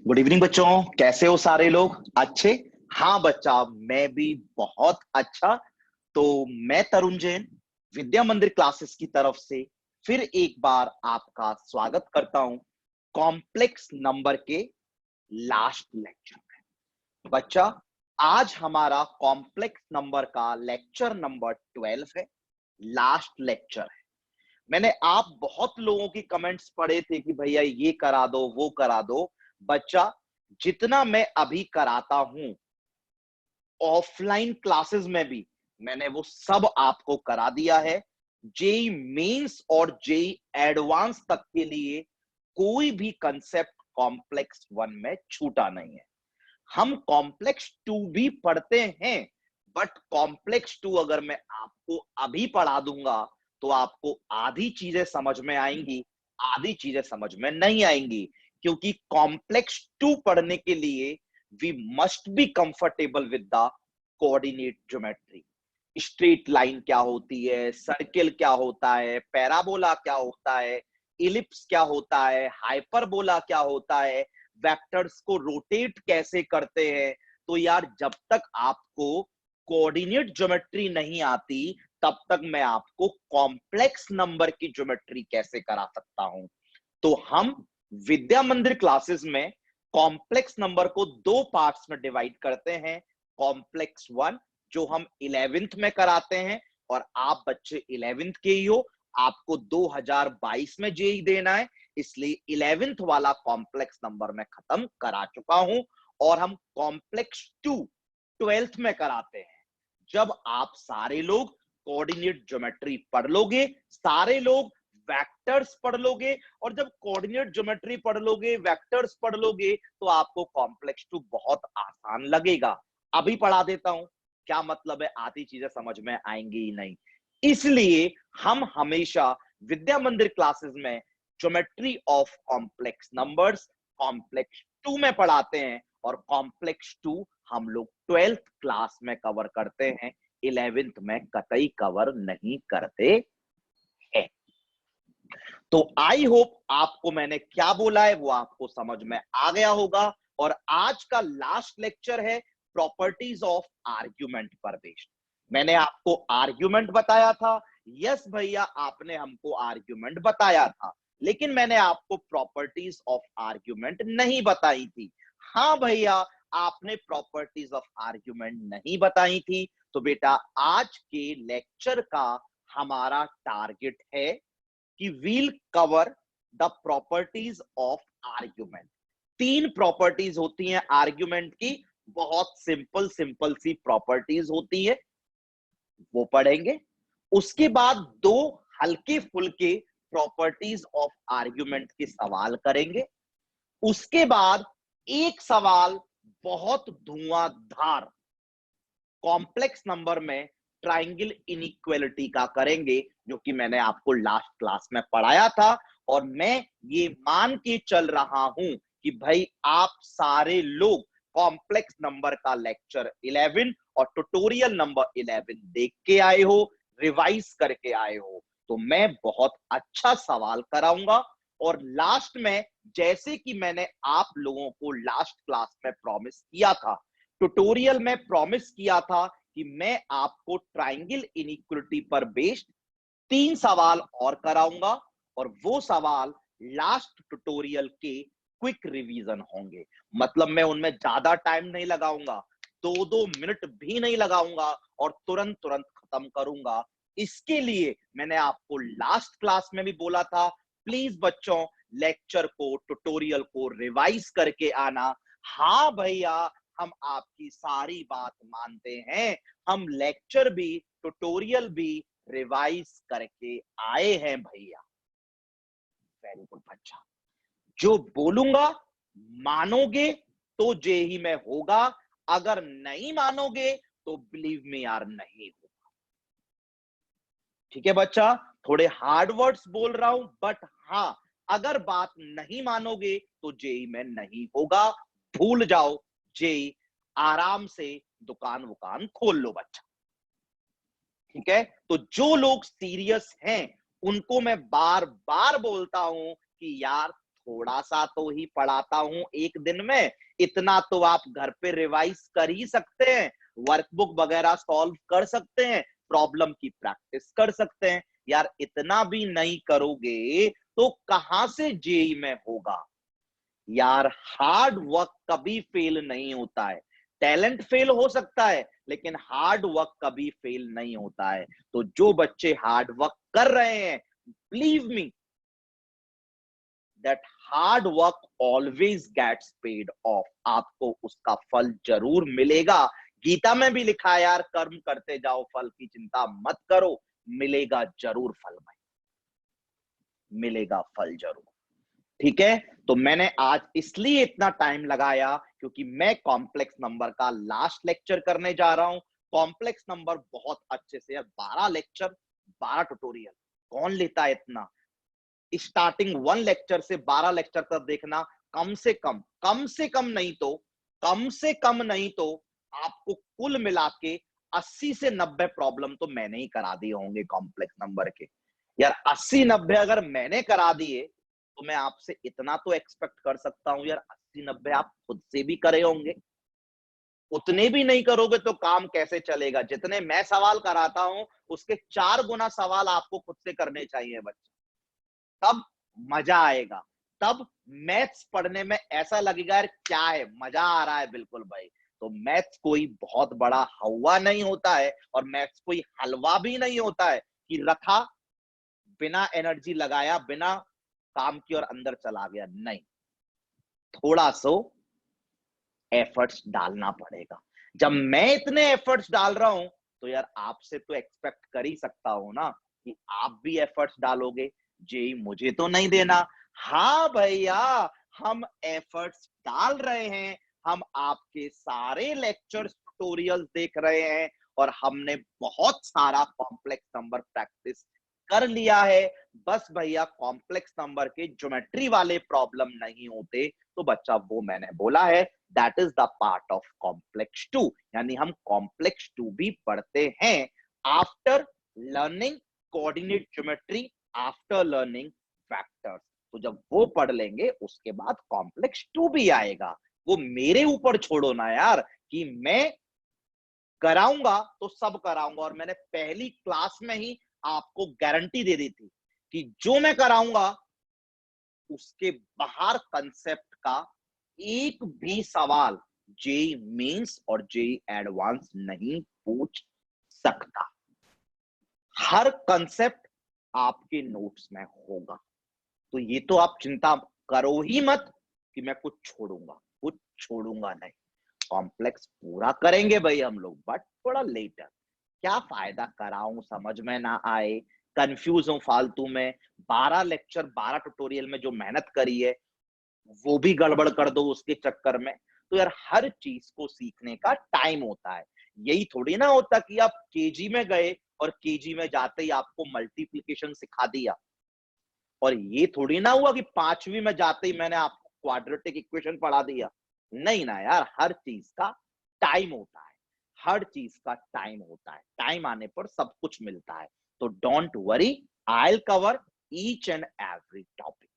Good evening बच्चों, कैसे हो सारे लोग? अच्छे? हाँ बच्चा, मैं भी बहुत अच्छा। तो मैं तरुण जैन विद्या मंदिर क्लासेस की तरफ से फिर एक बार आपका स्वागत करता हूं कॉम्प्लेक्स नंबर के लास्ट लेक्चर में। बच्चा, आज हमारा कॉम्प्लेक्स नंबर का लेक्चर नंबर 12 है, लास्ट लेक्चर है। मैंने आप बहुत लोगों की कमेंट्स पढ़े थे कि भैया ये करा दो, वो करा दो। बच्चा, जितना मैं अभी कराता हूं ऑफलाइन क्लासेस में भी, मैंने वो सब आपको करा दिया है। जेई मेंस और जेई एडवांस तक के लिए कोई भी कंसेप्ट कॉम्प्लेक्स 1 में छूटा नहीं है। हम कॉम्प्लेक्स 2 भी पढ़ते हैं, बट कॉम्प्लेक्स 2 अगर मैं आपको अभी पढ़ा दूंगा तो आपको आधी चीजें समझ में आएंगी, आधी चीजें समझ में नहीं आएंगी। क्योंकि कॉम्प्लेक्स 2 पढ़ने के लिए we must be comfortable with the coordinate geometry. Straight line क्या होती है, सर्किल क्या होता है, पैराबोला क्या होता है, इलिप्स क्या होता है, हाइपरबोला क्या होता है, वेक्टर्स को रोटेट कैसे करते हैं। तो यार, जब तक आपको कोऑर्डिनेट ज्योमेट्री नहीं आती तब तक मैं आपको कॉम्प्लेक्स नंबर की ज्योमेट्री कैसे करा सकता हूं। तो हम विद्या मंदिर क्लासेस में कॉम्प्लेक्स नंबर को दो पार्ट्स में डिवाइड करते हैं। कॉम्प्लेक्स 1 जो हम 11th में कराते हैं, और आप बच्चे 11th के ही हो, आपको 2022 में जेई देना है, इसलिए 11th वाला कॉम्प्लेक्स नंबर में खत्म करा चुका हूं। और हम कॉम्प्लेक्स 2 12th में कराते हैं। जब आप सारे लोग कोऑर्डिनेट ज्योमेट्री पढ़ लोगे, सारे लोग वेक्टर्स पढ़ लोगे, और जब कोऑर्डिनेट ज्योमेट्री पढ़ लोगे, वेक्टर्स पढ़ लोगे, तो आपको कॉम्प्लेक्स 2 बहुत आसान लगेगा। अभी पढ़ा देता हूं, क्या मतलब है, आधी चीजें समझ में आएंगी ही नहीं। इसलिए हम हमेशा विद्या मंदिर क्लासेस में geometry of complex numbers complex 2 में पढ़ाते हैं, और कॉम्प्लेक्स 2 हम लोग 12th क्लास में कवर करते हैं, 11th में कतई कवर नहीं करते हैं। तो आई होप आपको मैंने क्या बोला है वो आपको समझ में आ गया होगा। और आज का लास्ट लेक्चर है प्रॉपर्टीज ऑफ आर्ग्यूमेंट पर बेस्ड। मैंने आपको आर्ग्यूमेंट बताया था, यस भैया, आपने हमको आर्ग्यूमेंट बताया था, लेकिन मैंने आपको प्रॉपर्टीज ऑफ आर्ग्यूमेंट नहीं बताई थी। हाँ भैया, आपने प्रॉपर्टीज ऑफ आर्ग्यूमेंट नहीं बताई थी। तो बेटा, आज के लेक्चर का हमारा टारगेट है कि we'll cover the properties of argument. तीन प्रॉपर्टीज होती हैं आर्ग्यूमेंट की, बहुत सिंपल सिंपल सी प्रॉपर्टीज होती है, वो पढ़ेंगे। उसके बाद दो हल्के फुल्के प्रॉपर्टीज ऑफ आर्ग्यूमेंट के सवाल करेंगे। उसके बाद एक सवाल बहुत धुआंधार कॉम्प्लेक्स नंबर में ट्राइंगल इनइक्वालिटी का करेंगे, जो कि मैंने आपको लास्ट क्लास में पढ़ाया था। और मैं ये मान के चल रहा हूं कि भाई आप सारे लोग कॉम्प्लेक्स नंबर का लेक्चर 11 और ट्यूटोरियल नंबर 11 देख के आए हो, रिवाइज करके आए हो। तो मैं बहुत अच्छा सवाल कराऊंगा। और लास्ट में, जैसे कि मैंने आप लोगों को लास्ट क्लास में प्रॉमिस किया था, ट्यूटोरियल में प्रॉमिस किया था कि मैं आपको ट्राइंगल इनइक्वालिटी पर बेस्ड 3 सवाल और कराऊंगा, और वो सवाल लास्ट ट्यूटोरियल के क्विक रिवीजन होंगे। मतलब मैं उनमें ज्यादा टाइम नहीं लगाऊंगा, 2-2 मिनट भी नहीं लगाऊंगा, और तुरंत तुरंत खत्म करूंगा। इसके लिए मैंने आपको लास्ट क्लास में भी बोला था, प्लीज बच्चों लेक्चर को, ट्यूटोरियल को रिवाइज करके आना। हाँ भैया, हम आपकी सारी बात मानते हैं, हम लेक्चर भी ट्यूटोरियल भी रिवाइज करके आए हैं भैया। वेरी गुड बच्चा, जो बोलूंगा मानोगे तो जेई में होगा, अगर नहीं मानोगे तो बिलीव मी यार, नहीं होगा। ठीक है बच्चा, थोड़े हार्ड वर्ड्स बोल रहा हूं, बट हाँ, अगर बात नहीं मानोगे तो जेई में नहीं होगा, भूल जाओ जेई, आराम से दुकान वुकान खोल लो बच्चा। ठीक है, तो जो लोग सीरियस हैं उनको मैं बार बार बोलता हूं कि यार थोड़ा सा तो ही पढ़ाता हूं एक दिन में, इतना तो आप घर पे रिवाइज कर ही सकते हैं, वर्कबुक वगैरह सॉल्व कर सकते हैं, प्रॉब्लम की प्रैक्टिस कर सकते हैं। यार इतना भी नहीं करोगे तो कहां से जेई में होगा। यार हार्ड वर्क कभी फेल नहीं होता है, टैलेंट फेल हो सकता है लेकिन हार्ड वर्क कभी फेल नहीं होता है। तो जो बच्चे हार्ड वर्क कर रहे हैं, believe me that hard work always gets paid off, आपको उसका फल जरूर मिलेगा। गीता में भी लिखा है यार, कर्म करते जाओ, फल की चिंता मत करो, मिलेगा जरूर फल भाई, मिलेगा फल जरूर। ठीक है, तो मैंने आज इसलिए इतना टाइम लगाया क्योंकि मैं कॉम्प्लेक्स नंबर का लास्ट लेक्चर करने जा रहा हूं। कॉम्प्लेक्स नंबर बहुत अच्छे से, यार 12 लेक्चर 12 ट्यूटोरियल कौन लेता है इतना। स्टार्टिंग 1 लेक्चर से 12 लेक्चर तक देखना, कम से कम नहीं तो कम से कम नहीं तो आपको कुल मिला के 80 से 90 प्रॉब्लम तो मैंने ही करा दिए होंगे कॉम्प्लेक्स नंबर के। यार 80-90 अगर मैंने करा दिए तो मैं आपसे इतना तो एक्सपेक्ट कर सकता हूं यार 80-90 आप खुद से भी करे होंगे। उतने भी नहीं करोगे तो काम कैसे चलेगा। जितने मैं सवाल कराता हूं उसके 4 गुना सवाल आपको खुद से करने चाहिए बच्चे, तब मजा आएगा। तब मैथ्स पढ़ने में ऐसा लगेगा यार क्या है, मजा आ रहा है बिल्कुल भाई। तो मैथ्स कोई बहुत बड़ा हवा नहीं होता है और मैथ्स कोई हलवा भी नहीं होता है कि रखा, बिना एनर्जी लगाया, बिना काम की और अंदर चला गया। नहीं, थोड़ा सो एफर्ट्स डालना पड़ेगा। जब मैं इतने एफर्ट्स डाल रहा हूं तो यार आपसे तो एक्सपेक्ट कर ही सकता हूं ना कि आप भी एफर्ट्स डालोगे। जेई मुझे तो नहीं देना। हाँ भैया, हम एफर्ट्स डाल रहे हैं, हम आपके सारे लेक्चर्स ट्यूटोरियल्स देख रहे हैं और हमने बहुत सारा कॉम्प्लेक्स नंबर प्रैक्टिस कर लिया है। बस भैया कॉम्प्लेक्स नंबर के ज्योमेट्री वाले प्रॉब्लम नहीं होते तो बच्चा वो मैंने बोला है, that is the part of complex 2। यानी हम कॉम्प्लेक्स 2 भी पढ़ते हैं after learning coordinate geometry, after learning factors. तो जब वो पढ़ लेंगे उसके बाद कॉम्प्लेक्स 2 भी आएगा। वो मेरे ऊपर छोड़ो ना यार कि मैं कराऊंगा तो सब कराऊंगा। और मैंने पहली क्लास में ही आपको गारंटी दे दी थी कि जो मैं कराऊंगा उसके बाहर कंसेप्ट का एक भी सवाल जेई मेंस और जेई एडवांस नहीं पूछ सकता। हर कंसेप्ट आपके नोट्स में होगा। तो ये तो आप चिंता करो ही मत कि मैं कुछ छोड़ूंगा नहीं। कॉम्प्लेक्स पूरा करेंगे भाई हम लोग, बट थोड़ा लेटर। क्या फायदा कराऊं, समझ में ना आए, कंफ्यूज हूं फालतू में। 12 लेक्चर 12 ट्यूटोरियल में जो मेहनत करी है वो भी गड़बड़ कर दो उसके चक्कर में। तो यार हर चीज को सीखने का टाइम होता है। यही थोड़ी ना होता कि आप केजी में गए और केजी में जाते ही आपको मल्टीप्लिकेशन सिखा दिया, और ये थोड़ी ना हुआ कि 5वीं में जाते ही मैंने आपको क्वाड्रेटिक इक्वेशन पढ़ा दिया। नहीं ना यार, हर चीज का टाइम होता है, हर चीज का टाइम होता है, टाइम आने पर सब कुछ मिलता है। तो don't worry, I will cover each and every topic,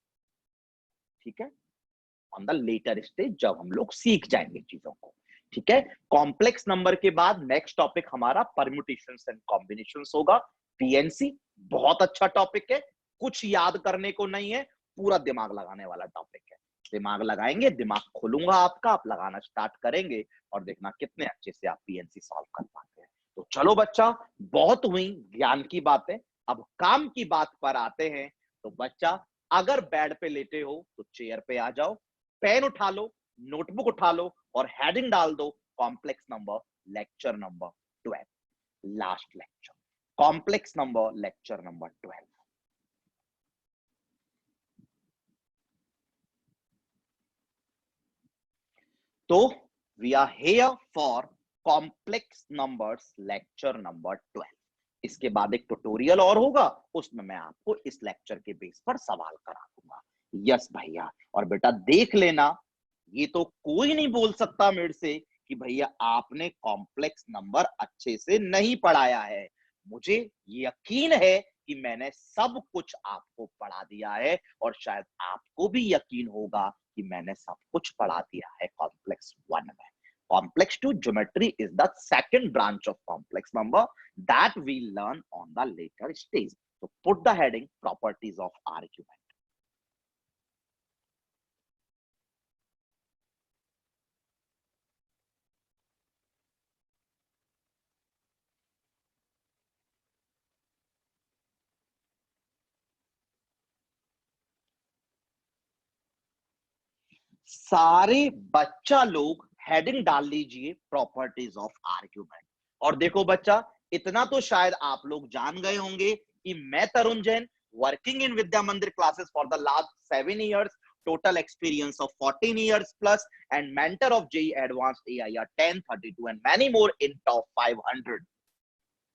ठीक है, ऑन द लेटर स्टेज जब हम लोग सीख जाएंगे चीजों को। ठीक है, कॉम्प्लेक्स नंबर के बाद नेक्स्ट टॉपिक हमारा परम्यूटेशंस एंड कॉम्बिनेशंस होगा, पीएनसी। बहुत अच्छा टॉपिक है, कुछ याद करने को नहीं है, पूरा दिमाग लगाने वाला टॉपिक है। दिमाग लगाएंगे, दिमाग खोलूंगा आपका, आप लगाना स्टार्ट करेंगे और देखना कितने अच्छे से आप पीएनसी सॉल्व कर पाते हैं। तो चलो बच्चा, बहुत हुई ज्ञान की बातें, अब काम की बात पर आते हैं। तो बच्चा, अगर बेड पे लेटे हो तो चेयर पे आ जाओ, पेन उठा लो, नोटबुक उठा लो और हेडिंग डाल दो complex number lecture number 12, last lecture, complex number lecture number 12। तो we are here for complex numbers lecture number 12। इसके बाद एक ट्यूटोरियल और होगा, उसमें मैं आपको इस लेक्चर के बेस पर सवाल करा दूंगा। यस भैया, और बेटा देख लेना, ये तो कोई नहीं बोल सकता मेरे से कि भैया आपने कॉम्प्लेक्स नंबर अच्छे से नहीं पढ़ाया है। मुझे यकीन है कि मैंने सब कुछ आपको पढ़ा दिया है, और शायद आपको भी यकीन होगा कि मैंने सब कुछ पढ़ा दिया है कॉम्प्लेक्स 1 में। Complex 2 geometry is the second branch of complex number that we learn on the later stage. So put the heading properties of argument. सारे बच्चा लोग हेडिंग डाल लीजिए प्रॉपर्टीज ऑफ आर्ग्यूमेंट। और देखो बच्चा, इतना तो शायद आप लोग जान गए होंगे कि मैं तरुण जैन, वर्किंग इन विद्या मंदिर classes for the last 7 years, total experience of 14 years plus, and mentor of JEE Advanced AIR 1032 and many more in top 500,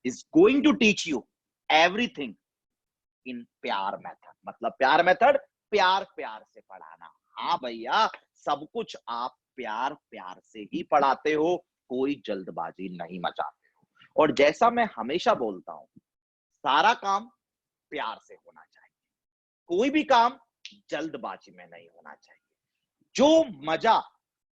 is going to teach you everything इन प्यार मेथड। मतलब प्यार मेथड, प्यार प्यार से पढ़ाना। हाँ भैया, सब कुछ आप प्यार प्यार से ही पढ़ाते हो, कोई जल्दबाजी नहीं मचाते हो। और जैसा मैं हमेशा बोलता हूं, सारा काम प्यार से होना चाहिए, कोई भी काम जल्दबाजी में नहीं होना चाहिए। जो मजा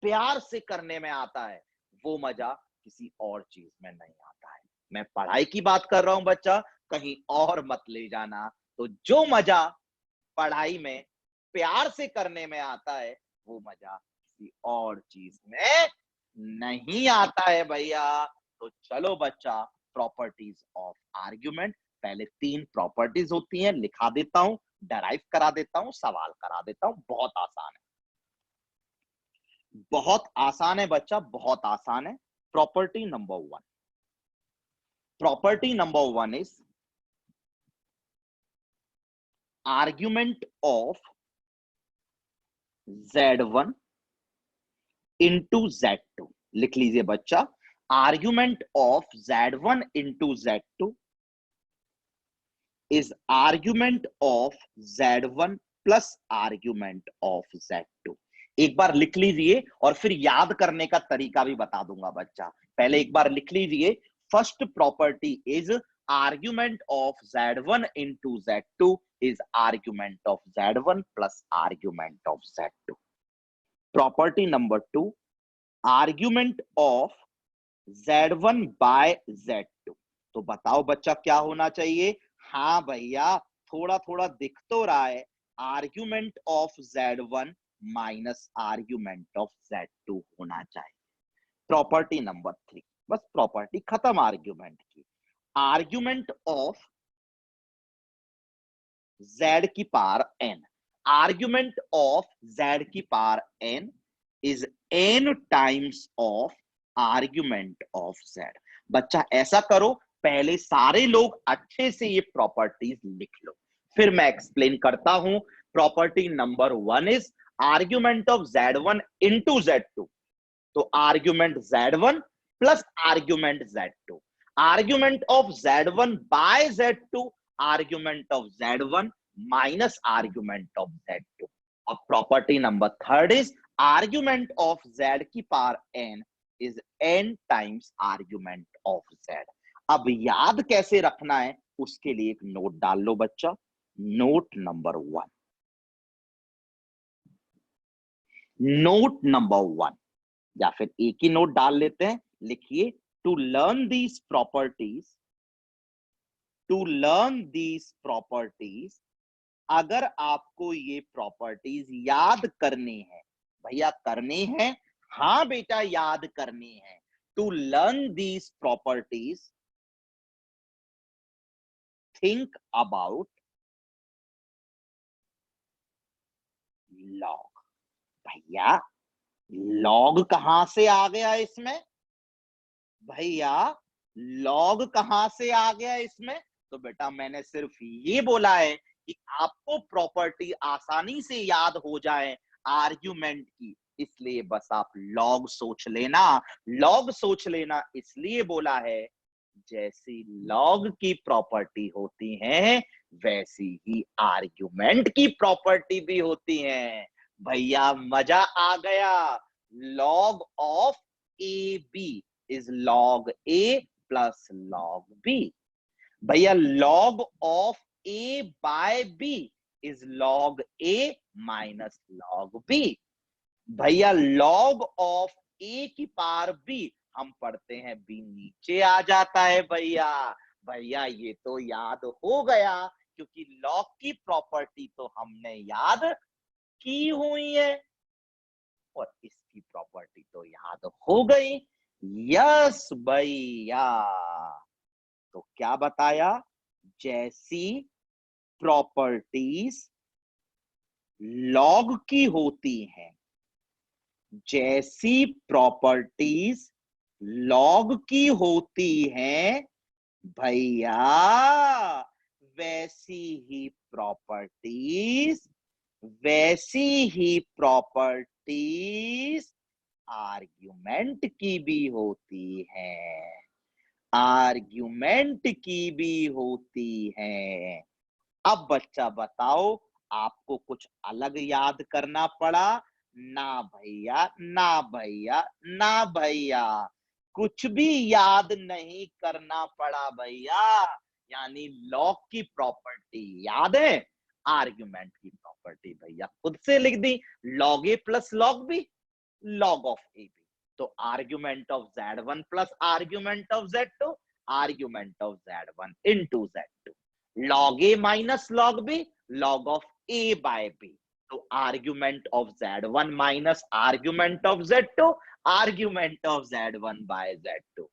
प्यार से करने में आता है, वो मजा किसी और चीज में नहीं आता है। मैं पढ़ाई की बात कर रहा हूं बच्चा, कहीं और मत ले जाना। तो जो मजा पढ़ाई में प्यार से करने में आता है, वो मजा किसी और चीज में नहीं आता है भैया। तो चलो बच्चा, प्रॉपर्टीज ऑफ आर्ग्यूमेंट। पहले 3 प्रॉपर्टीज होती हैं, लिखा देता हूं, डराइव करा देता हूं, सवाल करा देता हूं। बहुत आसान है, बहुत आसान है बच्चा, बहुत आसान है। Property number 1, property number 1 is argument of Z1 into Z2। लिख लीजिए बच्चा, argument of Z1 into Z2 is argument of Z1 plus argument of Z2। एक बार लिख लीजिए और फिर याद करने का तरीका भी बता दूंगा बच्चा। पहले एक बार लिख लीजिए, first property is argument of Z1 into Z2 is argument of Z1 plus argument of Z2. Property number 2, argument of Z1 by Z2। तो बताओ बच्चा क्या होना चाहिए? हाँ भैया, थोड़ा थोड़ा दिख तो रहा है, argument of Z1 minus argument of Z2 होना चाहिए। प्रॉपर्टी नंबर 3, बस प्रॉपर्टी खत्म आर्ग्यूमेंट की। आर्ग्यूमेंट ऑफ Z की power n, argument of Z की power n is n times of argument of Z। बच्चा ऐसा करो, पहले सारे लोग अच्छे से ये प्रॉपर्टीज लिख लो, फिर मैं एक्सप्लेन करता हूं। Property number 1 is argument of Z1 into Z2। तो argument Z1 plus argument Z2, argument of Z1 by Z2, argument of Z1 minus argument of Z2। अब property number 3 is argument of Z की power n is n times argument of Z। अब याद कैसे रखना है, उसके लिए एक नोट डाल लो बच्चा। नोट नंबर 1, नोट नंबर 1, या फिर एक ही नोट डाल लेते हैं, लिखिए, to learn these properties, to learn these properties. अगर आपको ये प्रॉपर्टीज याद करनी है, भैया करनी है, हाँ बेटा याद करनी है। To learn these properties, think about log. भैया लॉग कहां से आ गया इसमें? भैया लॉग कहां से आ गया इसमें? तो बेटा मैंने सिर्फ ये बोला है कि आपको प्रॉपर्टी आसानी से याद हो जाए आर्ग्यूमेंट की, इसलिए बस आप लॉग सोच लेना। लॉग सोच लेना इसलिए बोला है, जैसी लॉग की प्रॉपर्टी होती है, वैसी ही आर्ग्यूमेंट की प्रॉपर्टी भी होती है। भैया मजा आ गया। Log of A B is log A plus log B. भैया log of a by b is log a minus log b। भैया log of a की पावर b हम पढ़ते हैं b नीचे आ जाता है भैया। भैया ये तो याद हो गया, क्योंकि log की प्रॉपर्टी तो हमने याद की हुई है और इसकी प्रॉपर्टी तो याद हो गई। यस भैया। तो क्या बताया, जैसी प्रॉपर्टीज लॉग की होती हैं, जैसी प्रॉपर्टीज लॉग की होती हैं भैया, वैसी ही प्रॉपर्टीज आर्ग्यूमेंट की भी होती है, आर्ग्यूमेंट की भी होती है। अब बच्चा बताओ, आपको कुछ अलग याद करना पड़ा? ना भैया, ना भैया, ना भैया, कुछ भी याद नहीं करना पड़ा भैया। यानी लॉग की प्रॉपर्टी याद है, आर्ग्यूमेंट की प्रॉपर्टी भैया खुद से लिख दी, log A plus log B, log of AB। तो argument of Z1 plus argument of Z2, argument of Z1 into Z2, log A minus log B, log of A by B। तो argument of Z1 minus argument of Z2, argument of Z1 by Z2,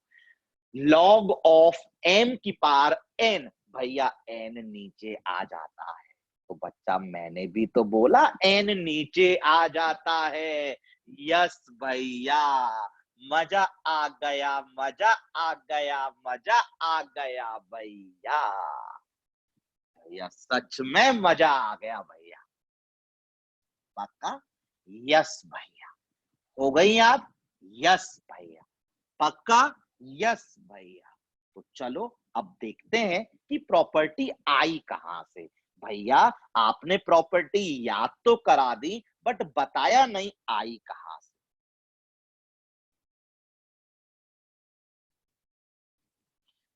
log of M की power N, भैया N नीचे आ जाता है। तो बच्चा मैंने भी तो बोला N नीचे आ जाता है। यस भैया, मजा आ गया, मजा आ गया, मजा आ गया भैया। भैया सच में मजा आ गया भैया, पक्का? यस भैया। हो गई आप? यस भैया, पक्का? यस भैया। तो चलो अब देखते हैं कि प्रॉपर्टी आई कहां से। भैया आपने प्रॉपर्टी याद तो करा दी, बट बताया नहीं आई कहां से।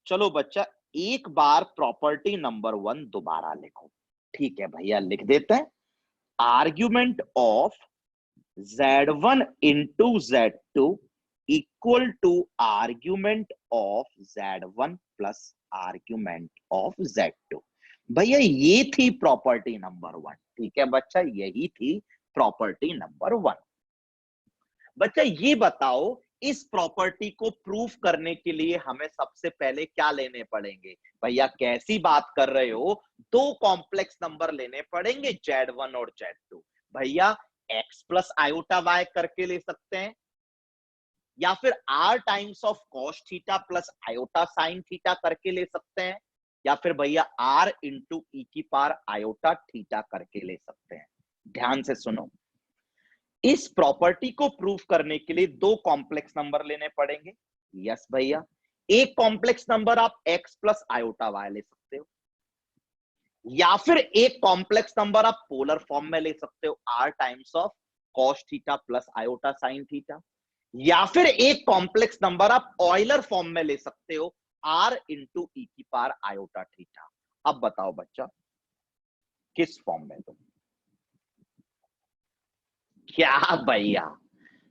चलो बच्चा, एक बार प्रॉपर्टी नंबर 1 दोबारा लिखो। ठीक है भैया, लिख देते हैं। Argument of Z1 into Z2 equal to argument of Z1 plus argument of Z2। भैया ये थी प्रॉपर्टी नंबर 1। ठीक है बच्चा, यही थी प्रॉपर्टी नंबर 1। बच्चा ये बताओ, इस प्रॉपर्टी को प्रूफ करने के लिए हमें सबसे पहले क्या लेने पड़ेंगे? भैया कैसी बात कर रहे हो, दो कॉम्प्लेक्स नंबर लेने पड़ेंगे, Z1 और Z2। भैया x प्लस आयोटा वाई करके ले सकते हैं, या फिर r times of cos theta plus iota sine theta करके ले सकते हैं, या फिर भैया r इंटू ई की पावर आयोटा थीटा करके ले सकते हैं। ध्यान से सुनो, इस प्रॉपर्टी को प्रूफ करने के लिए दो कॉम्प्लेक्स नंबर लेने पड़ेंगे। यस भैया, एक कॉम्प्लेक्स नंबर आप x प्लस आयोटा वाई ले सकते हो, या फिर एक कॉम्प्लेक्स नंबर आप पोलर फॉर्म में ले सकते हो, r times of cos theta plus iota sine theta, या फिर एक कॉम्प्लेक्स नंबर आप ऑयलर फॉर्म में ले सकते हो, r इंटू ई की पावर आयोटा थीटा। अब बताओ बच्चा, किस फॉर्म में? तुम क्या भैया,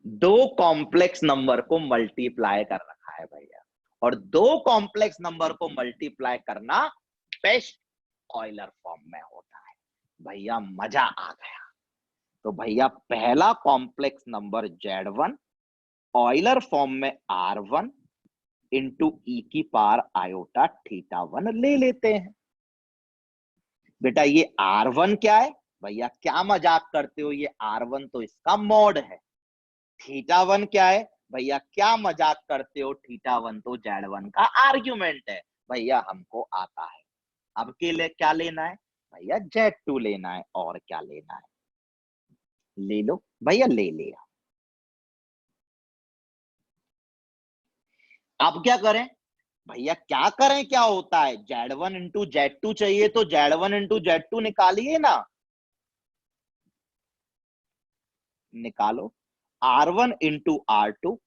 दो कॉम्प्लेक्स नंबर को मल्टीप्लाई कर रखा है भैया, और दो कॉम्प्लेक्स नंबर को मल्टीप्लाई करना बेस्ट ऑयलर फॉर्म में होता है। भैया मजा आ गया। तो भैया पहला complex number Z1 Euler form में R1 इंटू ई की पावर आयोटा थीटा 1 ले लेते हैं। बेटा ये R1 क्या है? भैया क्या मजाक करते हो, ये R1 तो इसका मॉड है। थीटा 1 क्या है? भैया क्या मजाक करते हो, थीटा 1 तो Z1 का आर्ग्यूमेंट है। भैया हमको आता है। अब के लिए क्या लेना है? भैया Z2 लेना है, और क्या लेना है? ले लो भैया, ले लिया। अब क्या करें? भैया क्या करें, क्या होता है, Z1 इंटू Z2 चाहिए तो Z1 इंटू Z2 निकालिए ना, निकालो। R1 इंटू R2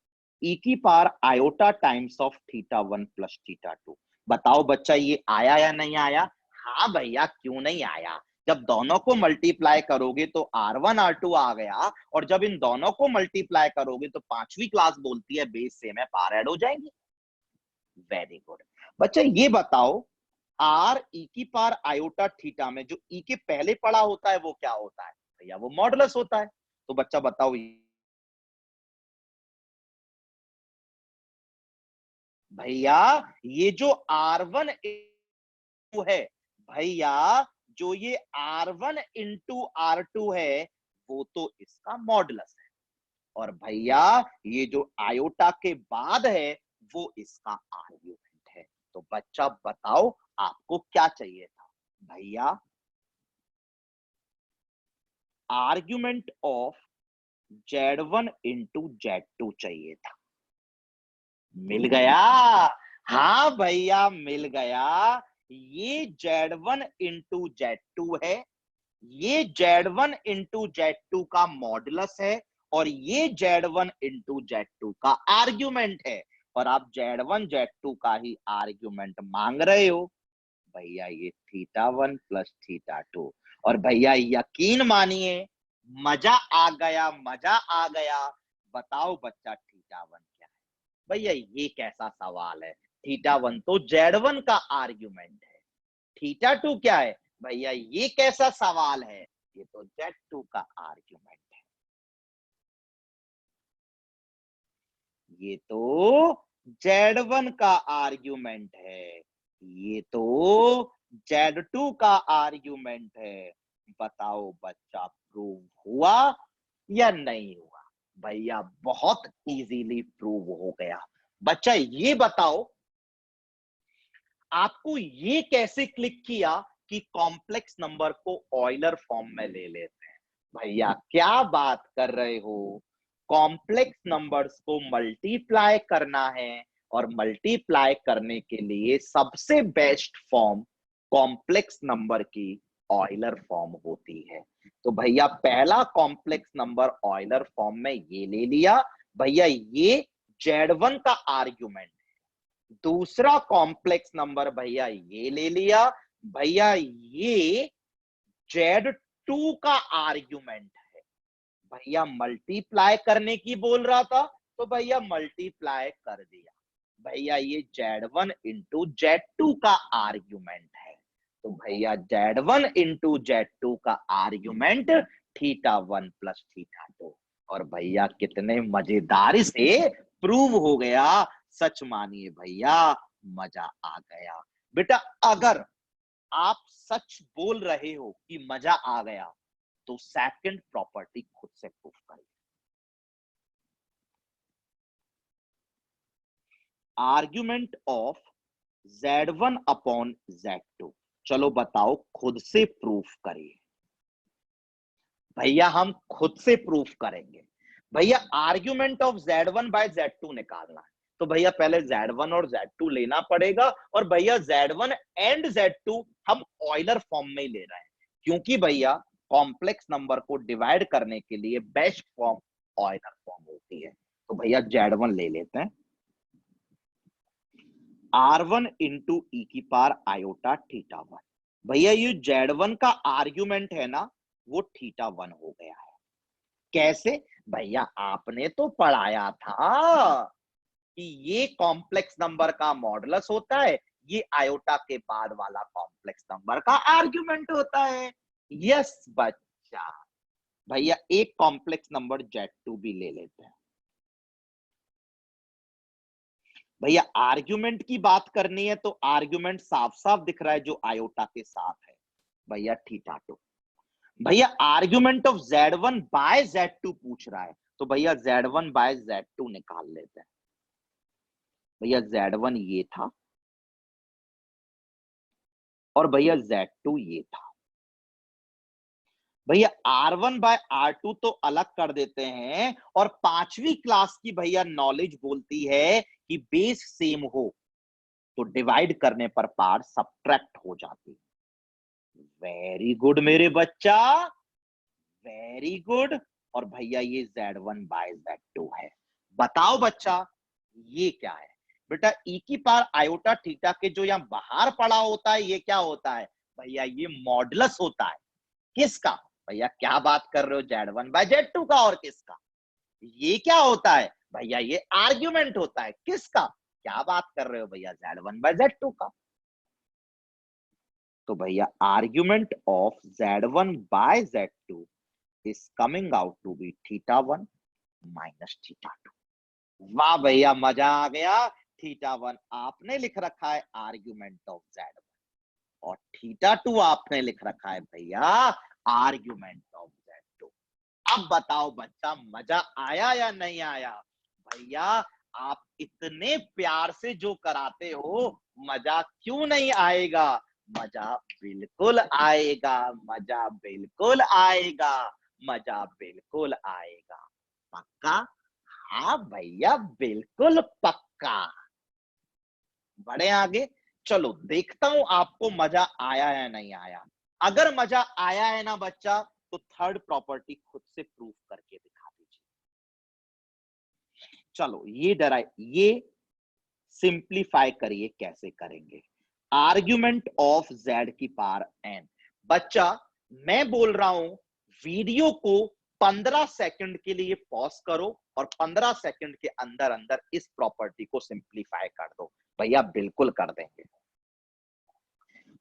ई की power iota times of theta 1 plus theta 2। बताओ बच्चा ये आया या नहीं आया? हाँ भैया, क्यों नहीं आया? जब दोनों को मल्टीप्लाई करोगे तो R1 R2 आ गया, और जब इन दोनों को मल्टीप्लाई करोगे तो पांचवी क्लास बोलती है बेस सेम है, पार ऐड हो जाएंगे। Very good. बच्चा ये बताओ, आर ई की पार आयोटा थीटा में जो ई के पहले पड़ा होता है वो क्या होता है? भैया वो मॉडुलस होता है। तो बच्चा बताओ भैया, ये जो R1 है भैया, जो ये R1 इंटू R2 है वो तो इसका मॉडुलस है, और भैया ये जो आयोटा के बाद है वो इसका आर्ग्यूमेंट है। तो बच्चा बताओ आपको क्या चाहिए था? भैया argument of Z1 into Z2 चाहिए था। मिल गया? हाँ भैया मिल गया। ये Z1 इंटू Z2 है, ये Z1 इंटू Z2 का मॉडुलस है, और ये Z1 इंटू Z2 का आर्ग्यूमेंट है, और आप Z1 Z2 का ही आर्ग्यूमेंट मांग रहे हो। भैया ये θ1 प्लस θ2, और भैया यकीन मानिए मजा आ गया, मजा आ गया। बताओ बच्चा θ1 क्या है? भैया ये कैसा सवाल है? θ1 तो Z1 का आर्ग्यूमेंट है। θ2 क्या है? भैया ये कैसा सवाल है? ये तो Z2 का आर्ग्यूमेंट है। ये तो Z1 का आर्ग्यूमेंट है, ये तो Z2 का आर्ग्यूमेंट है। बताओ बच्चा प्रूव हुआ या नहीं हुआ? भैया बहुत इजीली प्रूव हो गया। बच्चा ये बताओ, आपको ये कैसे क्लिक किया कि कॉम्प्लेक्स नंबर को ऑयलर फॉर्म में ले लेते हैं? भैया क्या बात कर रहे हो? कॉम्प्लेक्स नंबर्स को मल्टीप्लाई करना है, और मल्टीप्लाई करने के लिए सबसे बेस्ट फॉर्म कॉम्प्लेक्स नंबर की ऑयलर फॉर्म होती है। तो भैया पहला कॉम्प्लेक्स नंबर ऑयलर फॉर्म में ये ले लिया। भैया ये Z1 का आर्ग्यूमेंट। दूसरा कॉम्प्लेक्स नंबर भैया ये ले लिया। भैया ये Z2 का आर्ग्यूमेंट है। भैया मल्टीप्लाई करने की बोल रहा था तो भैया मल्टीप्लाई कर दिया। भैया ये Z1 इंटू Z2 का आर्ग्यूमेंट है। तो भैया Z1 इंटू Z2 का आर्ग्यूमेंट θ1 प्लस θ2। और भैया कितने मजेदार से प्रूव हो गया। सच मानिए भैया मजा आ गया। बेटा अगर आप सच बोल रहे हो कि मजा आ गया तो सेकंड प्रॉपर्टी खुद से प्रूफ करिए। Argument of Z1 upon Z2, चलो बताओ खुद से प्रूफ करिए। भैया हम खुद से प्रूफ करेंगे। भैया argument of Z1 by Z2 निकालना है, तो भैया पहले Z1 और Z2 लेना पड़ेगा, और भैया Z1 एंड Z2 हम ऑयलर फॉर्म में ही ले रहे हैं, क्योंकि भैया कॉम्प्लेक्स नंबर को डिवाइड करने के लिए बेस्ट फॉर्म ऑयलर फॉर्म होती है। तो भैया Z1 ले लेते हैं। R1 इंटू ई की पावर आयोटा θ1। भैया ये Z1 का आर्ग्यूमेंट है ना, वो θ1 हो गया है। कैसे? भैया आपने तो पढ़ाया था कि ये कॉम्प्लेक्स नंबर का मॉडुलस होता है, ये आयोटा के बाद वाला कॉम्प्लेक्स नंबर का आर्ग्यूमेंट होता है। यस बच्चा। भैया एक कॉम्प्लेक्स नंबर Z2 भी ले लेते हैं। भैया आर्ग्यूमेंट की बात करनी है तो आर्ग्यूमेंट साफ साफ दिख रहा है जो आयोटा के साथ है, भैया θ2। भैया argument of Z1 by Z2 पूछ रहा है, तो भैया Z1 बाय Z2 निकाल लेते हैं। भैया Z1 ये था, और भैया Z2 ये था। भैया R1 बाय R2 तो अलग कर देते हैं, और पांचवी क्लास की भैया नॉलेज बोलती है कि बेस सेम हो तो डिवाइड करने पर पार सब्ट्रैक्ट हो जाती। वेरी गुड मेरे बच्चा, वेरी गुड। और भैया ये Z1 बाय Z2 है। बताओ बच्चा ये क्या है? बेटा ई की पावर आयोटा थीटा के जो यहां बाहर पड़ा होता है ये क्या होता है? भैया ये मॉडुलस होता है। किसका? भैया क्या बात कर रहे हो, Z1/Z2 का, और किसका? ये क्या होता है? भैया ये आर्ग्यूमेंट होता है। किसका? क्या बात कर रहे हो भैया, Z1/Z2 का। तो भैया argument of Z1/Z2 is coming out to be θ1 minus θ2। वाह भैया, मजा आ गया। θ1 आपने लिख रखा है आर्ग्यूमेंट ऑफ Z1, और θ2 आपने लिख रखा है भैया आर्ग्यूमेंट ऑफ Z2। अब बताओ बच्चा, मजा आया या नहीं आया? भैया आप इतने प्यार से जो कराते हो, मजा क्यों नहीं आएगा? मजा बिल्कुल आएगा, मजा बिल्कुल आएगा, मजा बिल्कुल आएगा। पक्का? हाँ भैया बिल्कुल पक्का। बढ़े आगे। चलो देखता हूं आपको मजा आया या नहीं आया। अगर मजा आया है ना बच्चा, तो थर्ड प्रॉपर्टी खुद से प्रूफ करके दिखा दीजिए। चलो ये सिंप्लीफाई करिए, कैसे करेंगे? आर्ग्यूमेंट ऑफ Z की पावर n। बच्चा मैं बोल रहा हूं, वीडियो को 15 सेकंड के लिए पॉज करो और 15 सेकंड के अंदर अंदर इस प्रॉपर्टी को सिंप्लीफाई कर दो। भैया बिल्कुल कर देंगे।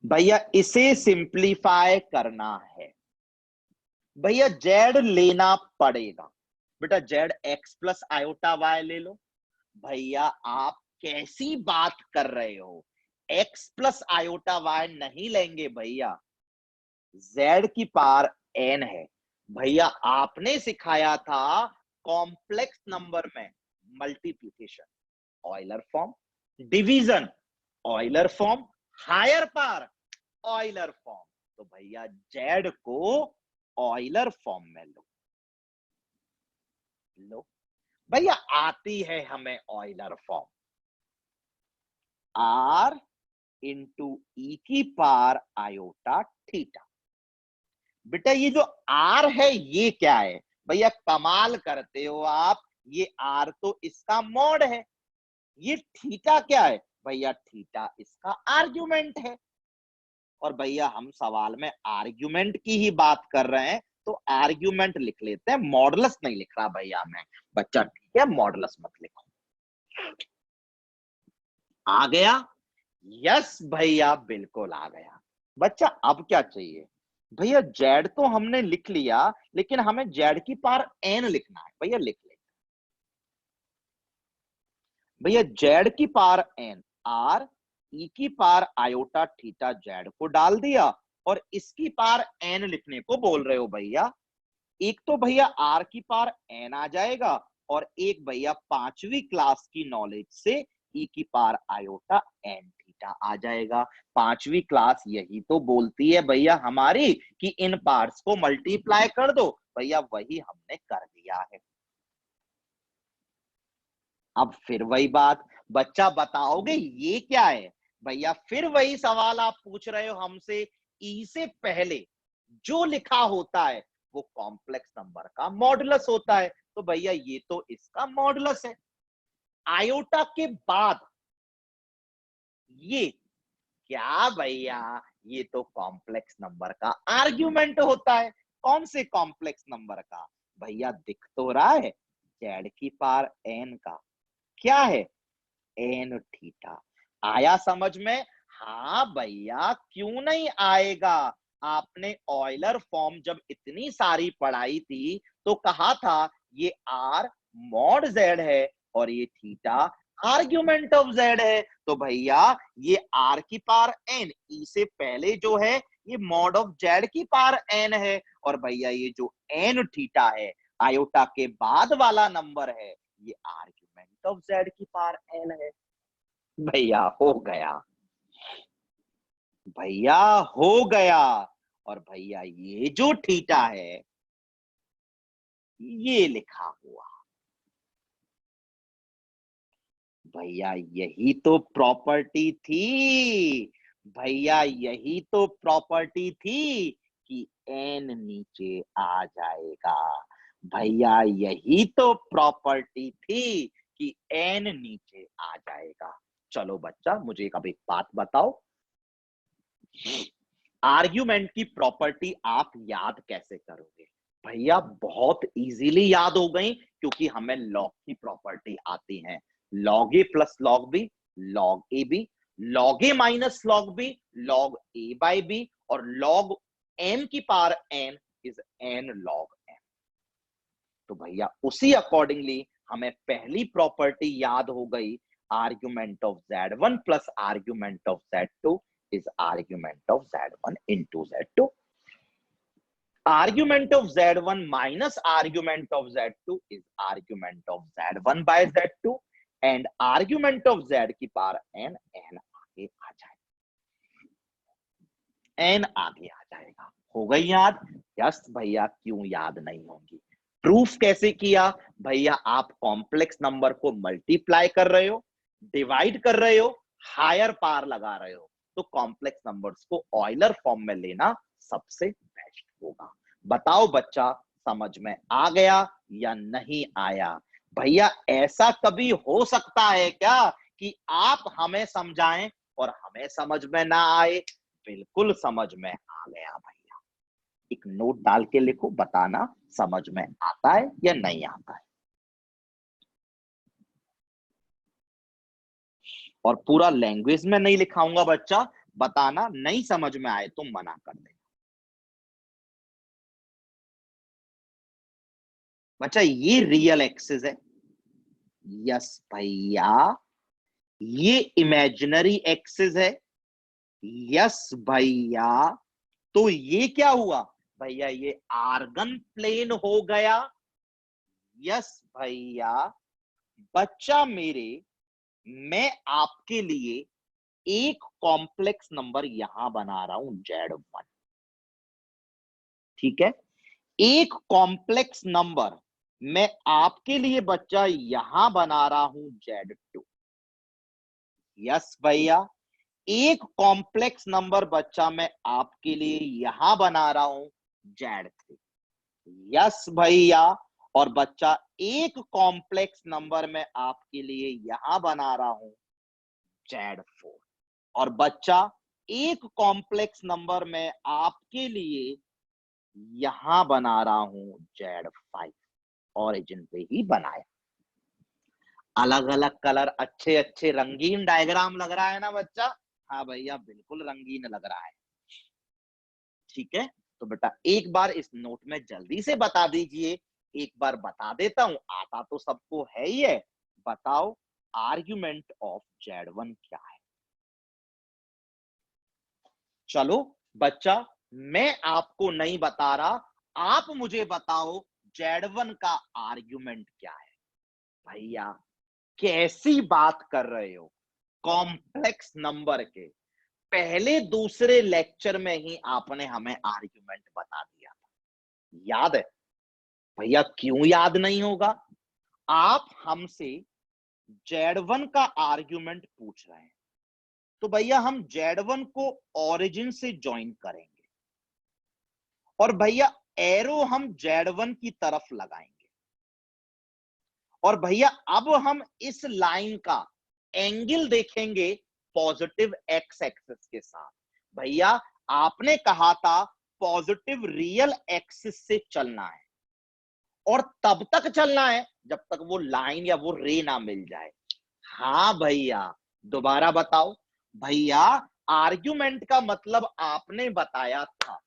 भैया इसे सिंप्लीफाई करना है, भैया Z लेना पड़ेगा। बेटा Z x plus iota y ले लो। भैया आप कैसी बात कर रहे हो? x प्लस आयोटा y नहीं लेंगे भैया, Z की पावर n है। भैया आपने सिखाया था कॉम्प्लेक्स नंबर में multiplication Euler form, division Euler form, higher power Euler form. तो भैया Z को ऑयलर फॉर्म में लो। भैया आती है हमें ऑयलर फॉर्म, R इंटू ई की पावर आयोटा थीटा। बेटा ये जो R है ये क्या है? भैया कमाल करते हो आप, ये R तो इसका मॉड है। ये थीटा क्या है? भैया थीटा इसका आर्ग्यूमेंट है। और भैया हम सवाल में आर्ग्यूमेंट की ही बात कर रहे हैं, तो आर्ग्यूमेंट लिख लेते हैं, मॉडुलस नहीं लिख रहा भैया मैं। बच्चा ठीक है, मॉडुलस मत लिखो। आ गया? यस भैया बिल्कुल आ गया। बच्चा अब क्या चाहिए? भैया Z तो हमने लिख लिया, लेकिन हमें Z की पावर n लिखना है। भैया लिख ले। भैया Z की पावर n, R e की पावर आयोटा थीटा Z को डाल दिया, और इसकी पावर n लिखने को बोल रहे हो भैया। एक तो भैया R की पावर n आ जाएगा, और एक भैया 5वीं क्लास की नॉलेज से e की पावर आयोटा n थीटा आ जाएगा। 5वीं क्लास यही तो बोलती है भैया हमारी कि इन पार्ट्स को मल्टीप्लाई कर दो। भैया वही हमने कर दिया है। अब फिर वही बात, बच्चा बताओगे ये क्या है? भैया फिर वही सवाल आप पूछ रहे हो हमसे, ई से पहले जो लिखा होता है वो कॉम्प्लेक्स नंबर का मॉडुलस होता है। तो भैया ये तो इसका मॉडुलस है। आयोटा के बाद ये क्या भैया? ये तो कॉम्प्लेक्स नंबर का आर्ग्यूमेंट होता है। कौन से कॉम्प्लेक्स नंबर का? भैया दिख तो रहा है, Z की पावर n का। क्या है? n theta. आया समझ में? हाँ भैया क्यों नहीं आएगा। आपने ऑयलर फॉर्म जब इतनी सारी पढ़ाई थी तो कहा था ये R मॉड Z है और ये थीटा आर्ग्यूमेंट ऑफ Z है। तो भैया ये R की पावर n, ई से पहले जो है ये मॉड ऑफ Z की पावर n है, और भैया ये जो n थीटा है आयोटा के बाद वाला नंबर है, ये आर्ग्यूमेंट ऑफ Z की पावर n है। भैया हो गया, भैया हो गया। और भैया ये जो थीटा है ये लिखा हुआ, भैया यही तो प्रॉपर्टी थी। भैया यही तो प्रॉपर्टी थी कि n नीचे आ जाएगा। भैया यही तो प्रॉपर्टी थी कि n नीचे आ जाएगा। चलो बच्चा मुझे एक बात बताओ, आर्ग्यूमेंट की प्रॉपर्टी आप याद कैसे करोगे? भैया बहुत इजीली याद हो गई, क्योंकि हमें लॉग की प्रॉपर्टी आती है। Log A plus log B, log A B, log A minus log B, log A by B, और लॉग एन की power N is N log N. तो भैया उसी अकॉर्डिंगली हमें पहली प्रॉपर्टी याद हो गई, argument of Z1 plus argument of Z2 is argument of Z1 into Z2. Argument of Z1 minus argument of Z2 is argument of Z1 by Z2, and argument of Z की power n आगे आ जाएगा, n आगे आ जाएगा। हो गई याद? Yes भैया, क्यों याद नहीं होंगी? प्रूफ कैसे किया? भैया आप कॉम्प्लेक्स नंबर को मल्टीप्लाई कर रहे हो, डिवाइड कर रहे हो, हायर पावर लगा रहे हो, तो कॉम्प्लेक्स नंबर्स को ऑयलर फॉर्म में लेना सबसे बेस्ट होगा। बताओ बच्चा, समझ में आ गया या नहीं आया? भैया ऐसा कभी हो सकता है क्या कि आप हमें समझाएं और हमें समझ में ना आए? बिल्कुल समझ में आ गया भैया। एक नोट डाल के लिखो, बताना समझ में आता है या नहीं आता है। और पूरा लैंग्वेज में नहीं लिखाऊंगा बच्चा, बताना नहीं समझ में आए तो मना कर देना। बच्चा ये रियल एक्सिस है, यस भैया। ये इमेजिनरी एक्सिस है, यस भैया। तो ये क्या हुआ भैया? ये आर्गन प्लेन हो गया, यस भैया। बच्चा मेरे, मैं आपके लिए एक कॉम्प्लेक्स नंबर यहां बना रहा हूं Z1, ठीक है? एक कॉम्प्लेक्स नंबर मैं आपके लिए बच्चा यहां बना रहा हूं Z2, यस भैया। एक कॉम्प्लेक्स नंबर बच्चा मैं आपके लिए यहां बना रहा हूं Z3, यस भैया। और बच्चा एक कॉम्प्लेक्स नंबर मैं आपके लिए यहां बना रहा हूं Z4, और बच्चा एक कॉम्प्लेक्स नंबर मैं आपके लिए यहां बना रहा हूं Z5, ओरिजिन पे ही बनाया। अलग अलग कलर, अच्छे अच्छे रंगीन डायग्राम लग रहा है ना बच्चा? हाँ भैया, बिल्कुल रंगीन लग रहा है, ठीक है। तो बेटा एक बार इस नोट में जल्दी से बता दीजिए, एक बार बता देता हूं, आता तो सबको है ही है। बताओ आर्ग्यूमेंट ऑफ Z1 क्या है? चलो बच्चा, मैं आपको नहीं बता रहा, आप मुझे बताओ Z1 का आर्ग्यूमेंट क्या है? भैया कैसी बात कर रहे हो? कॉम्प्लेक्स नंबर के पहले दूसरे लेक्चर में ही आपने हमें आर्ग्यूमेंट बता दिया था, याद है? भैया क्यों याद नहीं होगा? आप हमसे Z1 का आर्ग्यूमेंट पूछ रहे हैं, तो भैया हम Z1 को ओरिजिन से ज्वाइन करेंगे, और भैया एरो हम Z1 की तरफ लगाएंगे, और भैया अब हम इस लाइन का एंगल देखेंगे पॉजिटिव एक्स एक्सिस के साथ। भैया आपने कहा था पॉजिटिव रियल एक्सिस से चलना है, और तब तक चलना है जब तक वो लाइन या वो रे ना मिल जाए। हाँ भैया, दोबारा बताओ। भैया आर्ग्यूमेंट का मतलब आपने बताया था।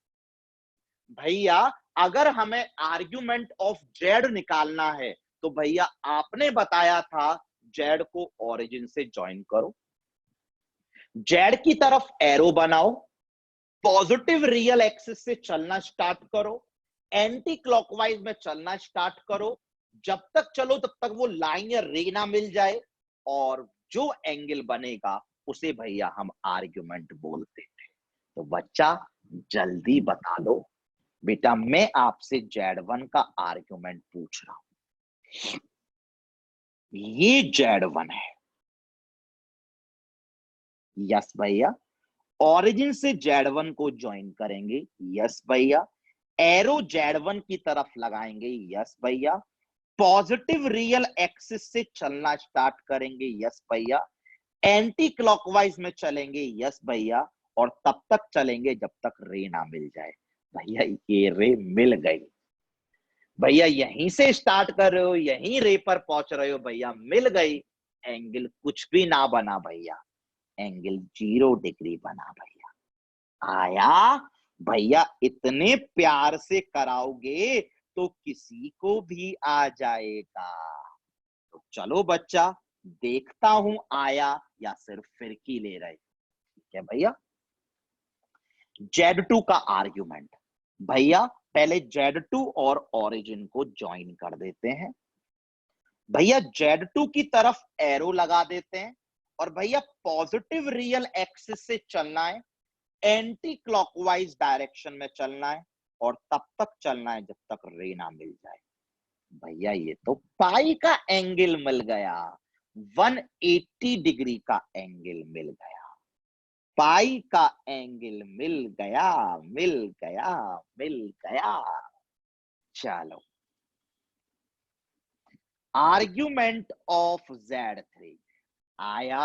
भैया अगर हमें आर्ग्यूमेंट ऑफ जेड निकालना है, तो भैया आपने बताया था जेड को ओरिजिन से ज्वाइन करो, जेड की तरफ एरो बनाओ, पॉजिटिव रियल एक्सिस से चलना स्टार्ट करो, एंटी क्लॉकवाइज में चलना स्टार्ट करो, जब तक चलो तब तक वो लाइन या रे ना मिल जाए, और जो एंगल बनेगा उसे भैया हम आर्ग्यूमेंट बोलते थे। तो बच्चा जल्दी बता दो बेटा, मैं आपसे Z1 का आर्ग्यूमेंट पूछ रहा हूं। ये Z1 है, यस भैया। ओरिजिन से Z1 को ज्वाइन करेंगे, यस भैया। एरो Z1 की तरफ लगाएंगे, यस भैया। पॉजिटिव रियल एक्सिस से चलना स्टार्ट करेंगे, यस भैया। एंटी क्लॉकवाइज में चलेंगे, यस भैया। और तब तक चलेंगे जब तक रे ना मिल जाए। भैया ये रे मिल गई, भैया यहीं से स्टार्ट कर रहे हो, यहीं रे पर पहुंच रहे हो, भैया मिल गई। एंगल कुछ भी ना बना भैया, एंगल 0 डिग्री बना भैया। आया भैया, इतने प्यार से कराओगे तो किसी को भी आ जाएगा। तो चलो बच्चा, देखता हूं आया या सिर्फ फिरकी ले रहे। ठीक है भैया। Z2 का आर्ग्यूमेंट, भैया पहले Z2 और ओरिजिन को ज्वाइन कर देते हैं। भैया Z2 की तरफ एरो लगा देते हैं और भैया पॉजिटिव रियल एक्सिस से चलना है, एंटी क्लॉकवाइज डायरेक्शन में चलना है और तब तक चलना है जब तक रे ना मिल जाए। भैया ये तो पाई का एंगल मिल गया, 180 डिग्री का एंगल मिल गया, पाई का एंगल मिल गया, मिल गया, मिल गया। चलो, आर्ग्यूमेंट ऑफ Z3 आया।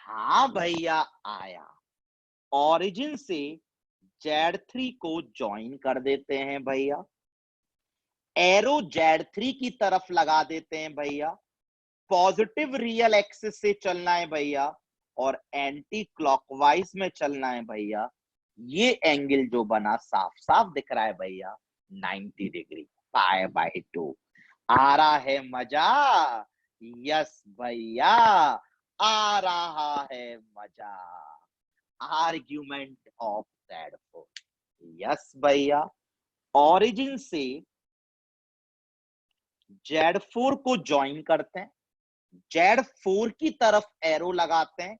हाँ भैया आया। ओरिजिन से Z3 को ज्वाइन कर देते हैं भैया, एरो Z3 की तरफ लगा देते हैं भैया, पॉजिटिव रियल एक्सिस से चलना है भैया और एंटी क्लॉकवाइज में चलना है भैया। ये एंगल जो बना साफ साफ दिख रहा है भैया, 90 डिग्री, π/2। आ रहा है मजा? यस भैया, आ रहा है मजा। आर्ग्यूमेंट ऑफ Z4, यस भैया। ओरिजिन से Z4 को ज्वाइन करते हैं, Z4 की तरफ एरो लगाते हैं,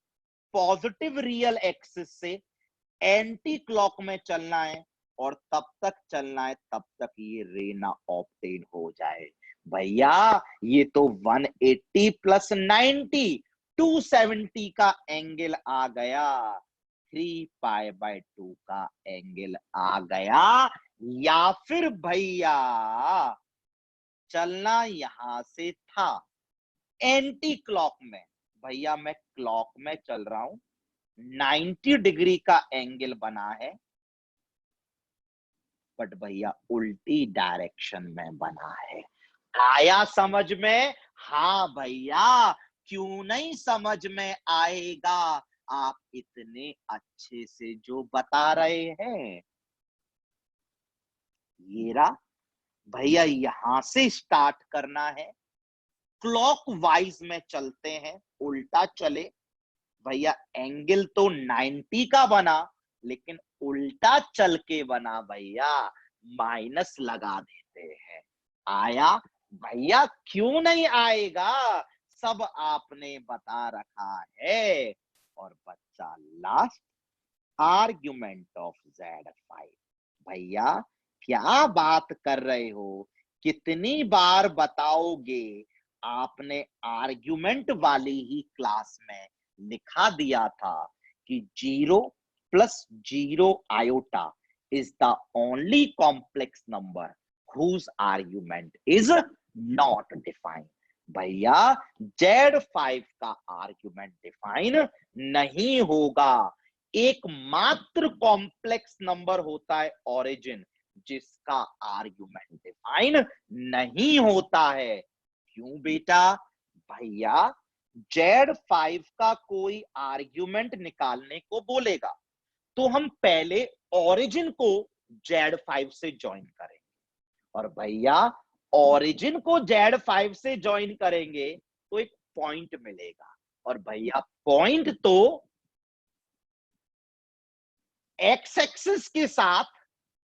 पॉजिटिव रियल एक्सिस से एंटी क्लॉक में चलना है और तब तक चलना है तब तक ये रे ना ऑब्टेन हो जाए। भैया ये तो 180 प्लस 90, 270 का एंगल आ गया, 3π/2 का एंगल आ गया। या फिर भैया चलना यहां से था एंटी क्लॉक में, भैया मैं क्लॉक में चल रहा हूं, 90 डिग्री का एंगल बना है, बट भैया उल्टी डायरेक्शन में बना है। आया समझ में? हाँ भैया, क्यों नहीं समझ में आएगा, आप इतने अच्छे से जो बता रहे हैं। ये रहा भैया, यहां से स्टार्ट करना है, क्लॉकवाइज में चलते हैं, उल्टा चले भैया, एंगल तो 90 का बना लेकिन उल्टा चल के बना भैया, माइनस लगा देते हैं। आया भैया, क्यों नहीं आएगा, सब आपने बता रखा है। और बच्चा लास्ट, आर्ग्यूमेंट ऑफ Z5, भैया क्या बात कर रहे हो, कितनी बार बताओगे, आपने आर्ग्यूमेंट वाली ही क्लास में लिखा दिया था कि 0 + 0 iota is the only complex number whose argument is not defined। भैया Z5 का आर्ग्यूमेंट डिफाइन नहीं होगा, एकमात्र कॉम्प्लेक्स नंबर होता है ओरिजिन जिसका आर्ग्यूमेंट डिफाइन नहीं होता है। क्यों बेटा? भैया Z5 का कोई आर्ग्यूमेंट निकालने को बोलेगा तो हम पहले ओरिजिन को Z5 से ज्वाइन करेंगे, और भैया ओरिजिन को Z5 से ज्वाइन करेंगे तो एक पॉइंट मिलेगा, और भैया पॉइंट तो एक्स एक्सिस के साथ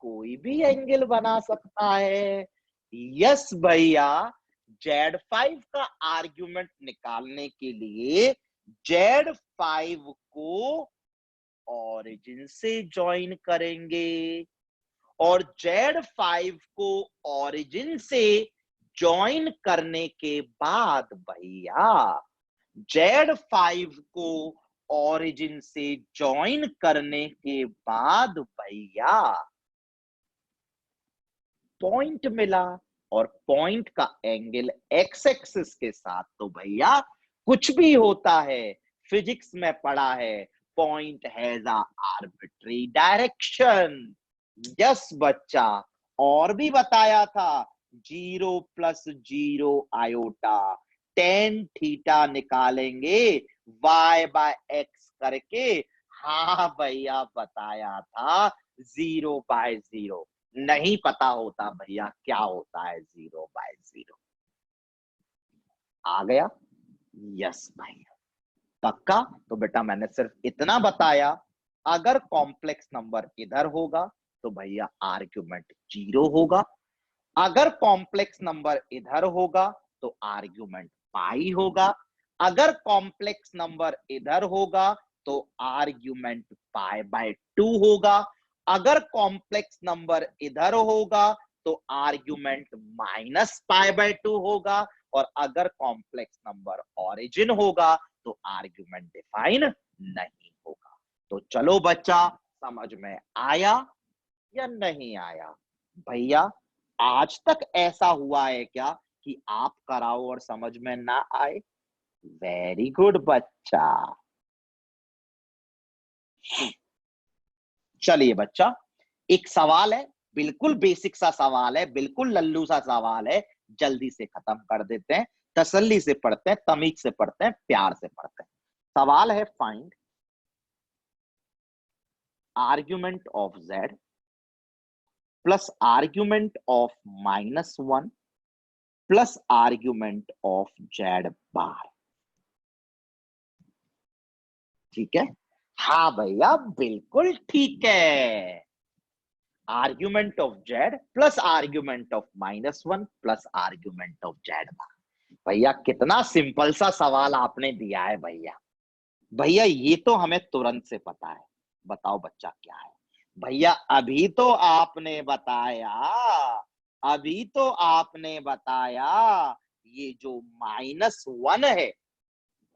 कोई भी एंगल बना सकता है। यस भैया, Z5 का आर्ग्यूमेंट निकालने के लिए Z5 को ओरिजिन से ज्वाइन करेंगे, और Z5 को ओरिजिन से ज्वाइन करने के बाद भैया Z5 को ओरिजिन से ज्वाइन करने के बाद भैया पॉइंट मिला, और पॉइंट का एंगल एक्स एक्सिस के साथ तो भैया कुछ भी होता है, फिजिक्स में पढ़ा है, point has a arbitrary direction. Yes बच्चा, और भी बताया था 0 प्लस 0 आयोटा टेन थीटा निकालेंगे y बाय एक्स करके। हाँ भैया बताया था 0 बाय 0। नहीं पता होता भैया क्या होता है 0 बाय 0। आ गया? यस भैया, पक्का? तो बेटा मैंने सिर्फ इतना बताया, अगर कॉम्प्लेक्स नंबर इधर होगा तो भैया आर्ग्यूमेंट 0 होगा, अगर कॉम्प्लेक्स नंबर इधर होगा तो आर्ग्यूमेंट पाई होगा, अगर कॉम्प्लेक्स नंबर इधर होगा तो आर्ग्यूमेंट पाई बाय 2 होगा, अगर कॉम्प्लेक्स नंबर इधर होगा तो आर्ग्यूमेंट माइनस पाई बाय 2 होगा, और अगर कॉम्प्लेक्स नंबर ओरिजिन होगा तो आर्ग्यूमेंट डिफाइन नहीं होगा। तो चलो बच्चा, समझ में आया या नहीं आया? भैया आज तक ऐसा हुआ है क्या कि आप कराओ और समझ में ना आए? वेरी गुड बच्चा। चलिए बच्चा, एक सवाल है, बिल्कुल बेसिक सा सवाल है, बिल्कुल लल्लू सा सवाल है, जल्दी से खत्म कर देते हैं, तसल्ली से पढ़ते हैं, तमीज से पढ़ते हैं, प्यार से पढ़ते हैं। सवाल है, find argument of z plus argument of -1 plus argument of z बार। ठीक है? हाँ भैया बिल्कुल ठीक है। Argument of z plus argument of -1 plus argument of z बार। भैया कितना सिंपल सा सवाल आपने दिया है भैया। भैया ये तो हमें तुरंत से पता है। बताओ बच्चा क्या है? भैया अभी तो आपने बताया, अभी तो आपने बताया ये जो -1 है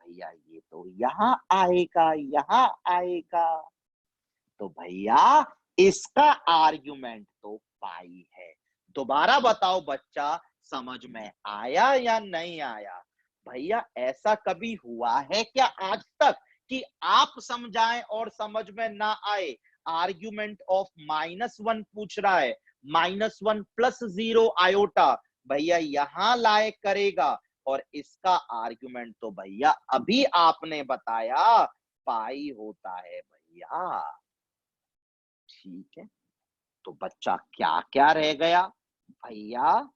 भैया, ये तो यहां आएगा, यहां आएगा। तो भैया इसका आर्ग्यूमेंट तो पाई है। दोबारा बताओ बच्चा, समझ में आया या नहीं आया? भैया ऐसा कभी हुआ है क्या आज तक कि आप समझाएं और समझ में ना आए? आर्ग्यूमेंट ऑफ -1 पूछ रहा है, -1 प्लस 0 आयोटा भैया यहां लाए करेगा, और इसका आर्ग्यूमेंट तो भैया अभी आपने बताया पाई होता है भैया। ठीक है, तो बच्चा क्या क्या रह गया? भैया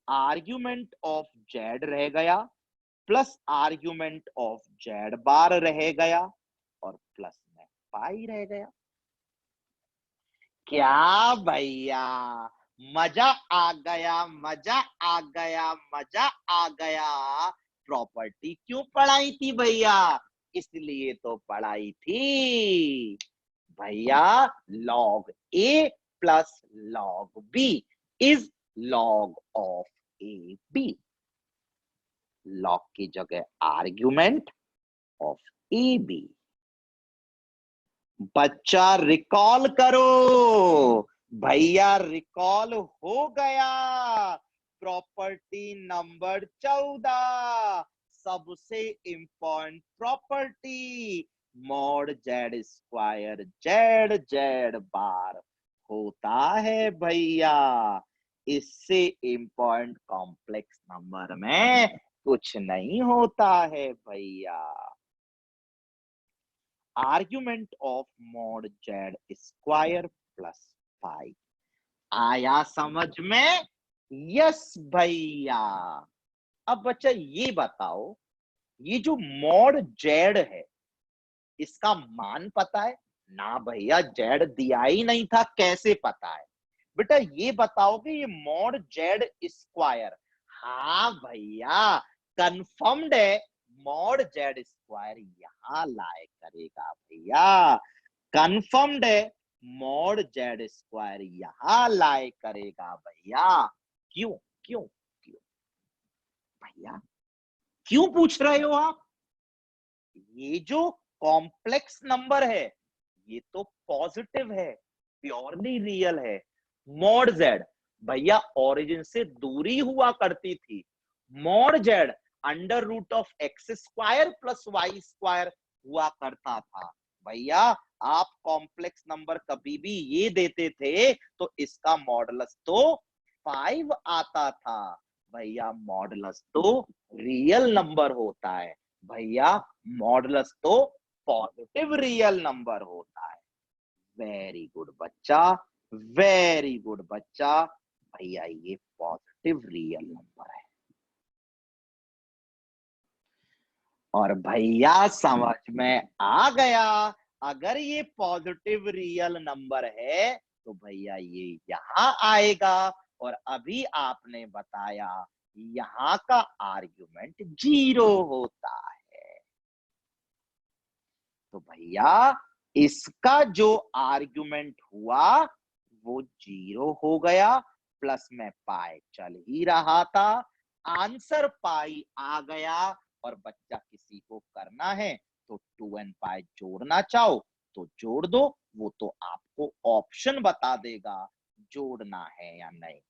आर्ग्यूमेंट ऑफ जेड रह गया, प्लस आर्ग्यूमेंट ऑफ जेड बार रह गया, और प्लस में पाई रह गया। क्या भैया, मजा आ गया, मजा आ गया, मजा आ गया। प्रॉपर्टी क्यों पढ़ाई थी भैया? इसलिए तो पढ़ाई थी भैया, log a plus log b is log of A B. log की जगह आर्ग्यूमेंट ऑफ ए बी। बच्चा रिकॉल करो भैया, रिकॉल हो गया। प्रॉपर्टी नंबर 14, सबसे important property, mod Z square Z Z bar होता है भैया। इससे इंपॉर्टेंट कॉम्प्लेक्स नंबर में कुछ नहीं होता है भैया। Argument of mod Z square plus 5 आया समझ में? यस भैया। अब बच्चा ये बताओ, ये जो मॉड जेड है इसका मान पता है? ना भैया, जेड दिया ही नहीं था, कैसे पता है? बेटा ये बताओ कि ये मॉड जेड स्क्वायर, हाँ भैया कंफर्म्ड है, मॉड जेड स्क्वायर यहां लाए करेगा भैया। कंफर्म्ड है, मॉड जेड स्क्वायर यहां लाए करेगा भैया। क्यों क्यों क्यों भैया, क्यों पूछ रहे हो आप? ये जो कॉम्प्लेक्स नंबर है ये तो पॉजिटिव है, प्योरली रियल है। मॉड जेड भैया ओरिजिन से दूरी हुआ करती थी। Mod Z under root of X square plus Y square हुआ करता था। भैया आप कॉम्प्लेक्स नंबर कभी भी ये देते थे तो इसका मॉडुलस तो 5 आता था। भैया मॉडुलस तो रियल नंबर होता है। भैया मॉडुलस तो पॉजिटिव रियल नंबर होता है। वेरी गुड बच्चा, वेरी गुड बच्चा। भैया ये पॉजिटिव रियल नंबर है। और भैया समझ में आ गया, अगर ये पॉजिटिव रियल नंबर है तो भैया ये यहां आएगा। और अभी आपने बताया यहां का आर्गुमेंट 0 होता है। तो भैया इसका जो आर्गुमेंट हुआ वो 0 हो गया। प्लस में पाई चल ही रहा था, आंसर पाई आ गया। और बच्चा किसी को करना है तो 2 एंड पाई जोड़ना चाहो तो जोड़ दो, वो तो आपको ऑप्शन बता देगा जोड़ना है या नहीं।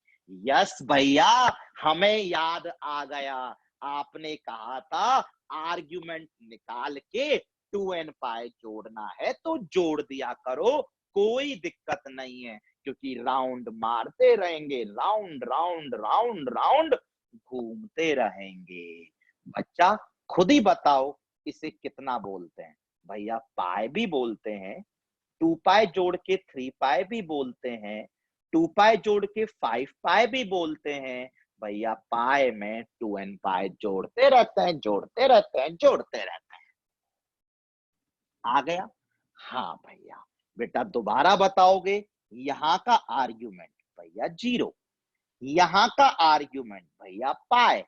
यस भैया, हमें याद आ गया, आपने कहा था आर्ग्यूमेंट निकाल के 2 एन पाई जोड़ना है तो जोड़ दिया करो, कोई दिक्कत नहीं है। क्योंकि राउंड मारते रहेंगे, राउंड राउंड राउंड राउंड घूमते रहेंगे। बच्चा खुद ही बताओ इसे कितना बोलते हैं। भैया पाई भी बोलते हैं, 2 पाई जोड़ के 3 पाई भी बोलते हैं, 2 पाई जोड़ के 5 पाई भी बोलते हैं। भैया पाई में 2 एन पाई जोड़ते रहते हैं, जोड़ते रहते हैं, जोड़ते रहते हैं। आ गया? हाँ भैया। बेटा दोबारा बताओगे, यहां का आर्ग्यूमेंट भैया 0, यहां का आर्ग्यूमेंट भैया पाई,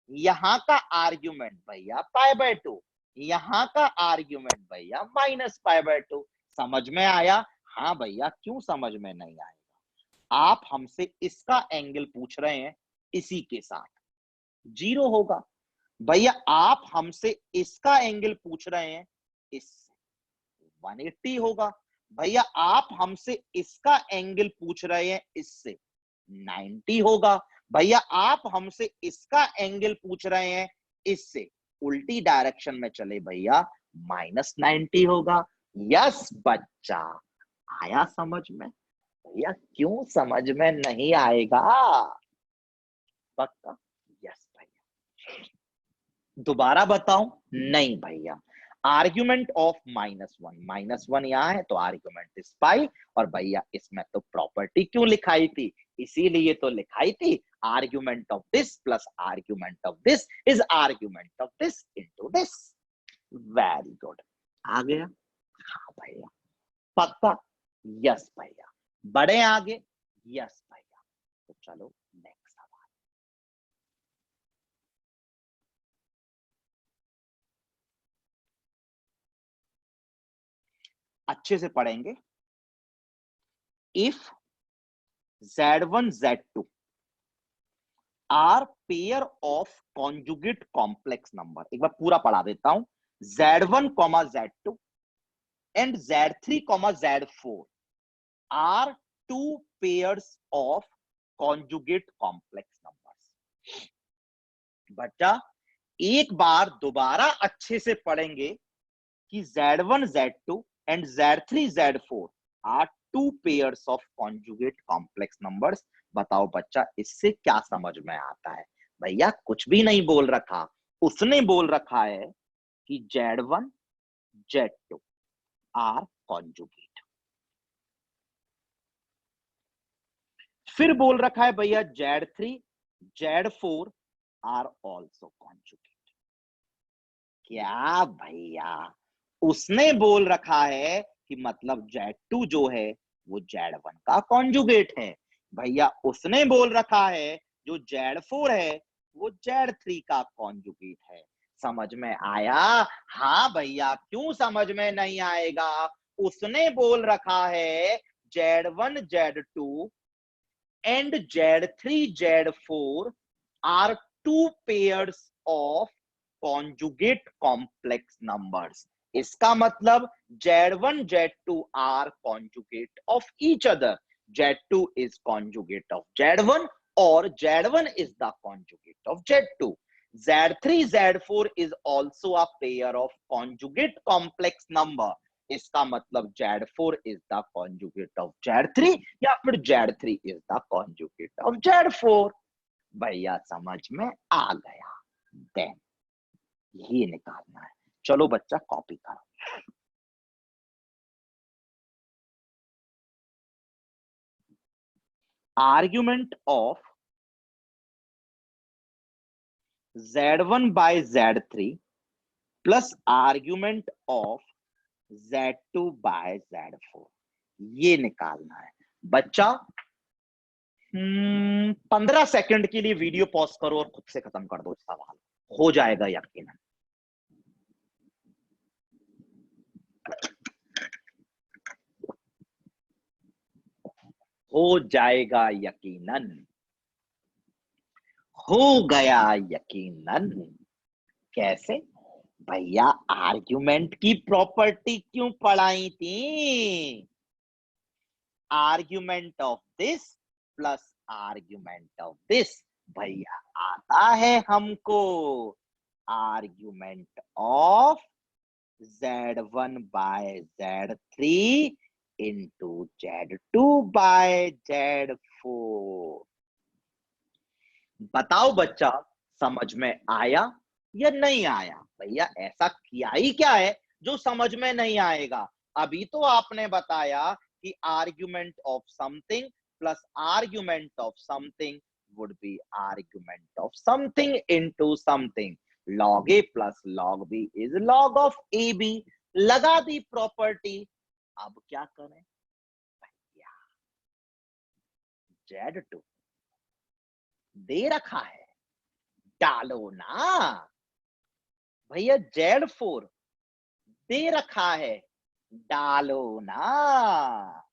यहां का आर्ग्यूमेंट भैया पाई/2, यहां का आर्ग्यूमेंट भैया -पाई/2। समझ में आया? हाँ भैया, क्यों समझ में नहीं आएगा? आप हमसे इसका एंगल पूछ रहे हैं, इसी के साथ 0 होगा। भैया आप हमसे इसका एंगल पूछ रहे हैं, इससे 180 होगा। भैया आप हमसे इसका एंगल पूछ रहे हैं, इससे 90 होगा। भैया आप हमसे इसका एंगल पूछ रहे हैं, इससे उल्टी डायरेक्शन में चले भैया -90 होगा। यस बच्चा, आया समझ में? भैया क्यों समझ में नहीं आएगा? पक्का? यस भैया। दोबारा बताऊं? नहीं भैया। आर्ग्यूमेंट ऑफ -1 यहां है तो आर्ग्यूमेंट इज पाई। और भैया इसमें तो प्रॉपर्टी क्यों लिखाई थी? इसीलिए तो लिखाई थी, argument of this plus argument of this is argument of this into this. Very good, आ गया? हाँ भैया। पक्का? यस भैया। बढ़े आगे? यस भैया। तो चलो नेक्स्ट सवाल। अच्छे से पढ़ेंगे। If Z1 Z2 are pair of conjugate complex number, एक बार पूरा पढ़ा देता हूं। Z1 Z2 and Z3 Z4 are two pairs of conjugate complex numbers. बच्चा एक बार दोबारा अच्छे से पढ़ेंगे कि Z1 Z2 and Z3 Z4 are two pairs of conjugate complex numbers. बताओ बच्चा इससे क्या समझ में आता है? भैया कुछ भी नहीं बोल रखा, उसने बोल रखा है कि Z1 Z2 आर कॉन्जुगेट। फिर बोल रखा है भैया Z3 Z4 are also conjugate. क्या भैया, उसने बोल रखा है कि मतलब Z2 जो है वो Z1 का कॉन्जुगेट है। भैया उसने बोल रखा है जो Z4 है वो Z3 का कॉन्जुगेट है। समझ में आया? हाँ भैया, क्यों समझ में नहीं आएगा? उसने बोल रखा है Z1 Z2 and Z3 Z4 are two pairs of conjugate complex numbers. इसका मतलब Z1 Z2 are conjugate of each other. Z2 is conjugate of Z1 or Z1 is the conjugate of Z2. Z3 Z4 is also a pair of conjugate complex number. इसका मतलब Z4 is the conjugate of Z3 या फिर Z3 is the conjugate of Z4। भैया समझ में आ गया। Then ये निकालना है। चलो बच्चा कॉपी करो। Argument of Z1 by Z3 plus argument of Z2 by Z4, ये निकालना है बच्चा। 15 सेकंड के लिए वीडियो पॉज करो और खुद से खत्म कर दो इस सवाल, हो जाएगा यकीनन। हो जाएगा यकीनन, हो गया यकीनन। कैसे भैया? आर्ग्यूमेंट की प्रॉपर्टी क्यों पढ़ाई थी? Argument of this plus argument of this भैया आता है हमको argument of Z1 by Z3 into Z2 by Z4। बताओ बच्चा समझ में आया या नहीं आया? भैया ऐसा किया ही क्या है जो समझ में नहीं आएगा? अभी तो आपने बताया कि argument of something plus argument of something would be argument of something into something. log a plus log b is log of ab। लगा दी प्रॉपर्टी। अब क्या करें भैया? Z2 दे रखा है, डालो ना भैया। Z4 दे रखा है, डालो ना।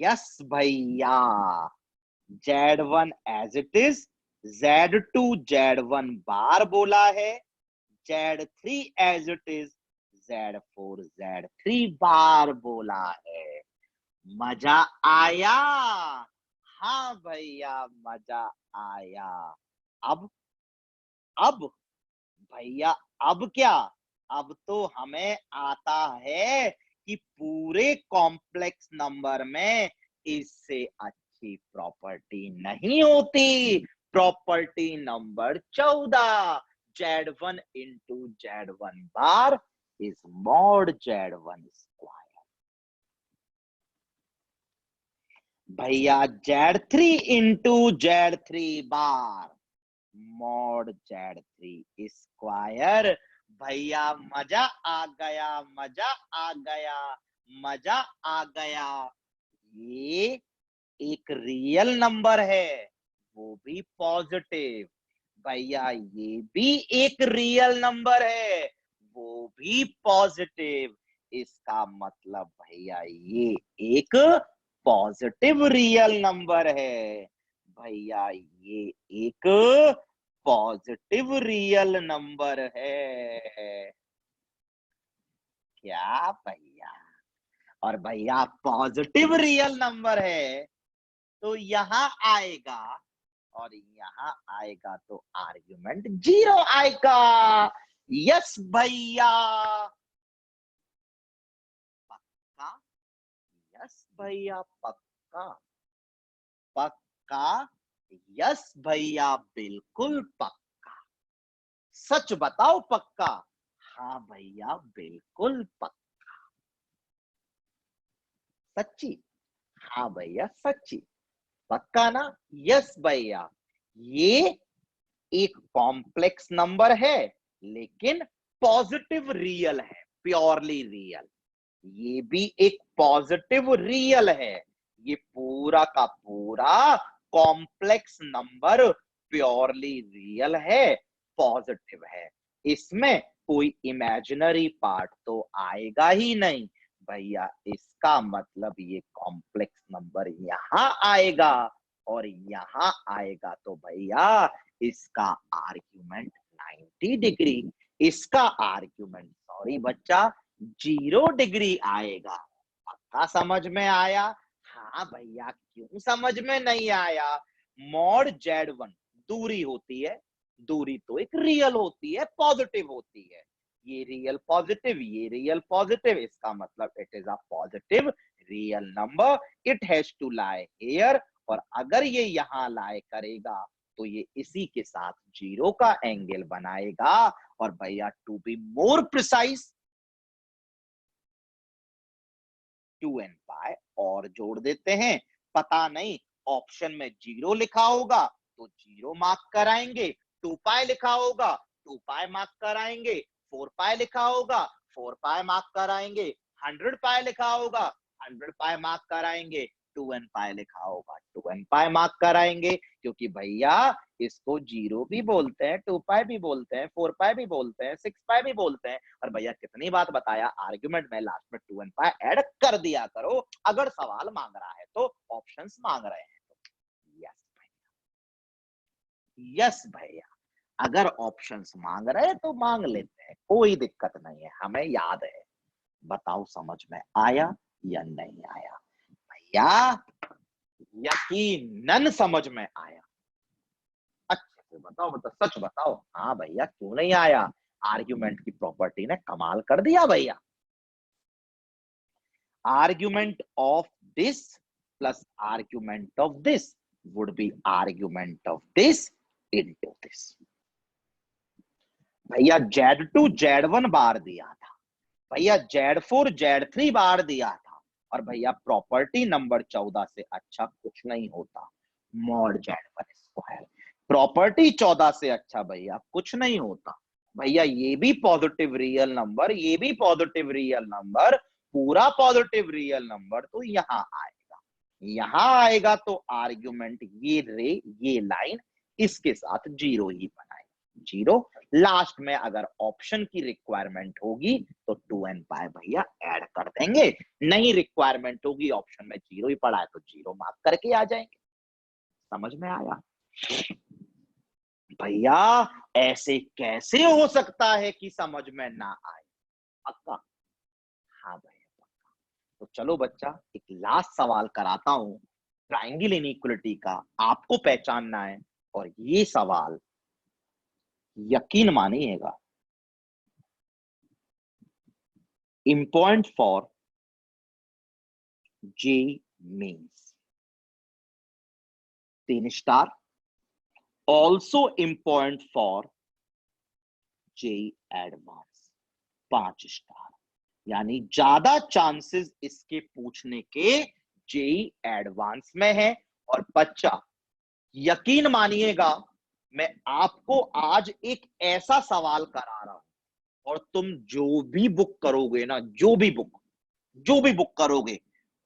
यस भैया। Z1 as it is, Z2 Z1 बार बोला है, Z3 as it is, Z4 Z3 बार बोला है। मजा आया? हाँ भैया मजा आया। अब भैया अब क्या? अब तो हमें आता है कि पूरे कॉम्प्लेक्स नंबर में इससे अच्छी प्रॉपर्टी नहीं होती। Property number 14, Z1 into Z1 bar is mod Z1 square. भैया Z3 इंटू Z3 बार मॉड Z3 स्क्वायर। भैया मजा आ गया, मजा आ गया, मजा आ गया। ये एक रियल नंबर है, वो भी पॉजिटिव। भैया ये भी एक रियल नंबर है, वो भी पॉजिटिव। इसका मतलब भैया ये एक पॉजिटिव रियल नंबर है। भैया ये एक पॉजिटिव रियल नंबर है। क्या भैया? और भैया पॉजिटिव रियल नंबर है तो यहां आएगा और यहां आएगा तो आर्ग्यूमेंट 0 आएगा। यस भैया पक्का? यस भैया पक्का? पक्का? यस भैया बिल्कुल पक्का। सच बताओ पक्का? हाँ भैया बिल्कुल पक्का। सच्ची? हाँ भैया सच्ची। पक्का ना? यस भैया। ये एक कॉम्प्लेक्स नंबर है लेकिन पॉजिटिव रियल है, प्योरली रियल। ये भी एक पॉजिटिव रियल है। ये पूरा का पूरा कॉम्प्लेक्स नंबर प्योरली रियल है, पॉजिटिव है। इसमें कोई इमेजिनरी पार्ट तो आएगा ही नहीं। भैया इसका मतलब ये कॉम्प्लेक्स नंबर यहां आएगा और यहां आएगा तो भैया इसका आर्ग्यूमेंट 90 डिग्री, इसका आर्ग्यूमेंट सॉरी बच्चा 0 डिग्री आएगा। पक्का समझ में आया? हाँ भैया क्यों समझ में नहीं आया? मॉड Z1 दूरी होती है, दूरी तो एक रियल होती है, पॉजिटिव होती है। ये रियल पॉजिटिव, ये रियल पॉजिटिव, इसका मतलब it is a positive real number, it has to lie here. और अगर ये यहां लाई करेगा तो ये इसी के साथ जीरो का एंगल बनाएगा। और भैया to be more precise 2n pi और जोड़ देते हैं। पता नहीं ऑप्शन में जीरो लिखा होगा तो जीरो मार्क कराएंगे, 2 पाई लिखा होगा 2 पाई मार्क कराएंगे, 4 पाई लिखा होगा 4 पाई मार्क कराएंगे, 100 पाई लिखा होगा 100 पाई मार्क कराएंगे, 2n पाई लिखा होगा 2n पाई मार्क कराएंगे। क्योंकि भैया इसको जीरो भी बोलते हैं, 2 पाई भी बोलते हैं, 4 पाई भी बोलते हैं, 6 पाई भी बोलते हैं। और भैया कितनी बात बताया, आर्ग्यूमेंट में लास्ट में 2n पाई ऐड कर दिया करो अगर सवाल मांग रहा है तो, ऑप्शंस मांग रहे हैं तो। यस भैया, यस भैया, अगर ऑप्शंस मांग रहे हैं तो मांग लेते हैं, कोई दिक्कत नहीं है, हमें याद है। बताओ समझ में आया या नहीं आया भैया? यकीनन समझ में आया। अच्छे से बताओ, मतलब सच बताओ। हाँ भैया, क्यों नहीं आया? आर्ग्यूमेंट की प्रॉपर्टी ने कमाल कर दिया भैया। Argument of this plus argument of this would be argument of this into this। भैया Z2 Z1 बार दिया था, भैया Z4 Z3 बार दिया था। और भैया प्रॉपर्टी नंबर 14 से अच्छा कुछ नहीं होता, मॉड Z1 स्क्वायर। प्रॉपर्टी 14 से अच्छा भैया कुछ नहीं होता। भैया ये भी पॉजिटिव रियल नंबर, ये भी पॉजिटिव रियल नंबर, पूरा पॉजिटिव रियल नंबर तो यहां आएगा। यहां आएगा तो आर्ग्यूमेंट ये रे, ये लाइन इसके साथ जीरो ही बनाएगा, जीरो। लास्ट में अगर ऑप्शन की रिक्वायरमेंट होगी तो 2n पाई भैया ऐड कर देंगे, नहीं रिक्वायरमेंट होगी, ऑप्शन में जीरो ही पड़ा है तो जीरो मार्क करके आ जाएंगे। समझ में आया भैया? ऐसे कैसे हो सकता है कि समझ में ना आए? पक्का? हाँ भैया पक्का। तो चलो बच्चा, एक लास्ट सवाल कराता हूं ट्रायंगल इनइक्वालिटी का, आपको पहचानना है। और ये सवाल यकीन मानिएगा important for J means 3 star, also important for J advance 5 star. यानी ज्यादा चांसेस इसके पूछने के J एडवांस में है। और बच्चा यकीन मानिएगा, मैं आपको आज एक ऐसा सवाल करा रहा हूं, और तुम जो भी बुक करोगे ना, जो भी बुक करोगे,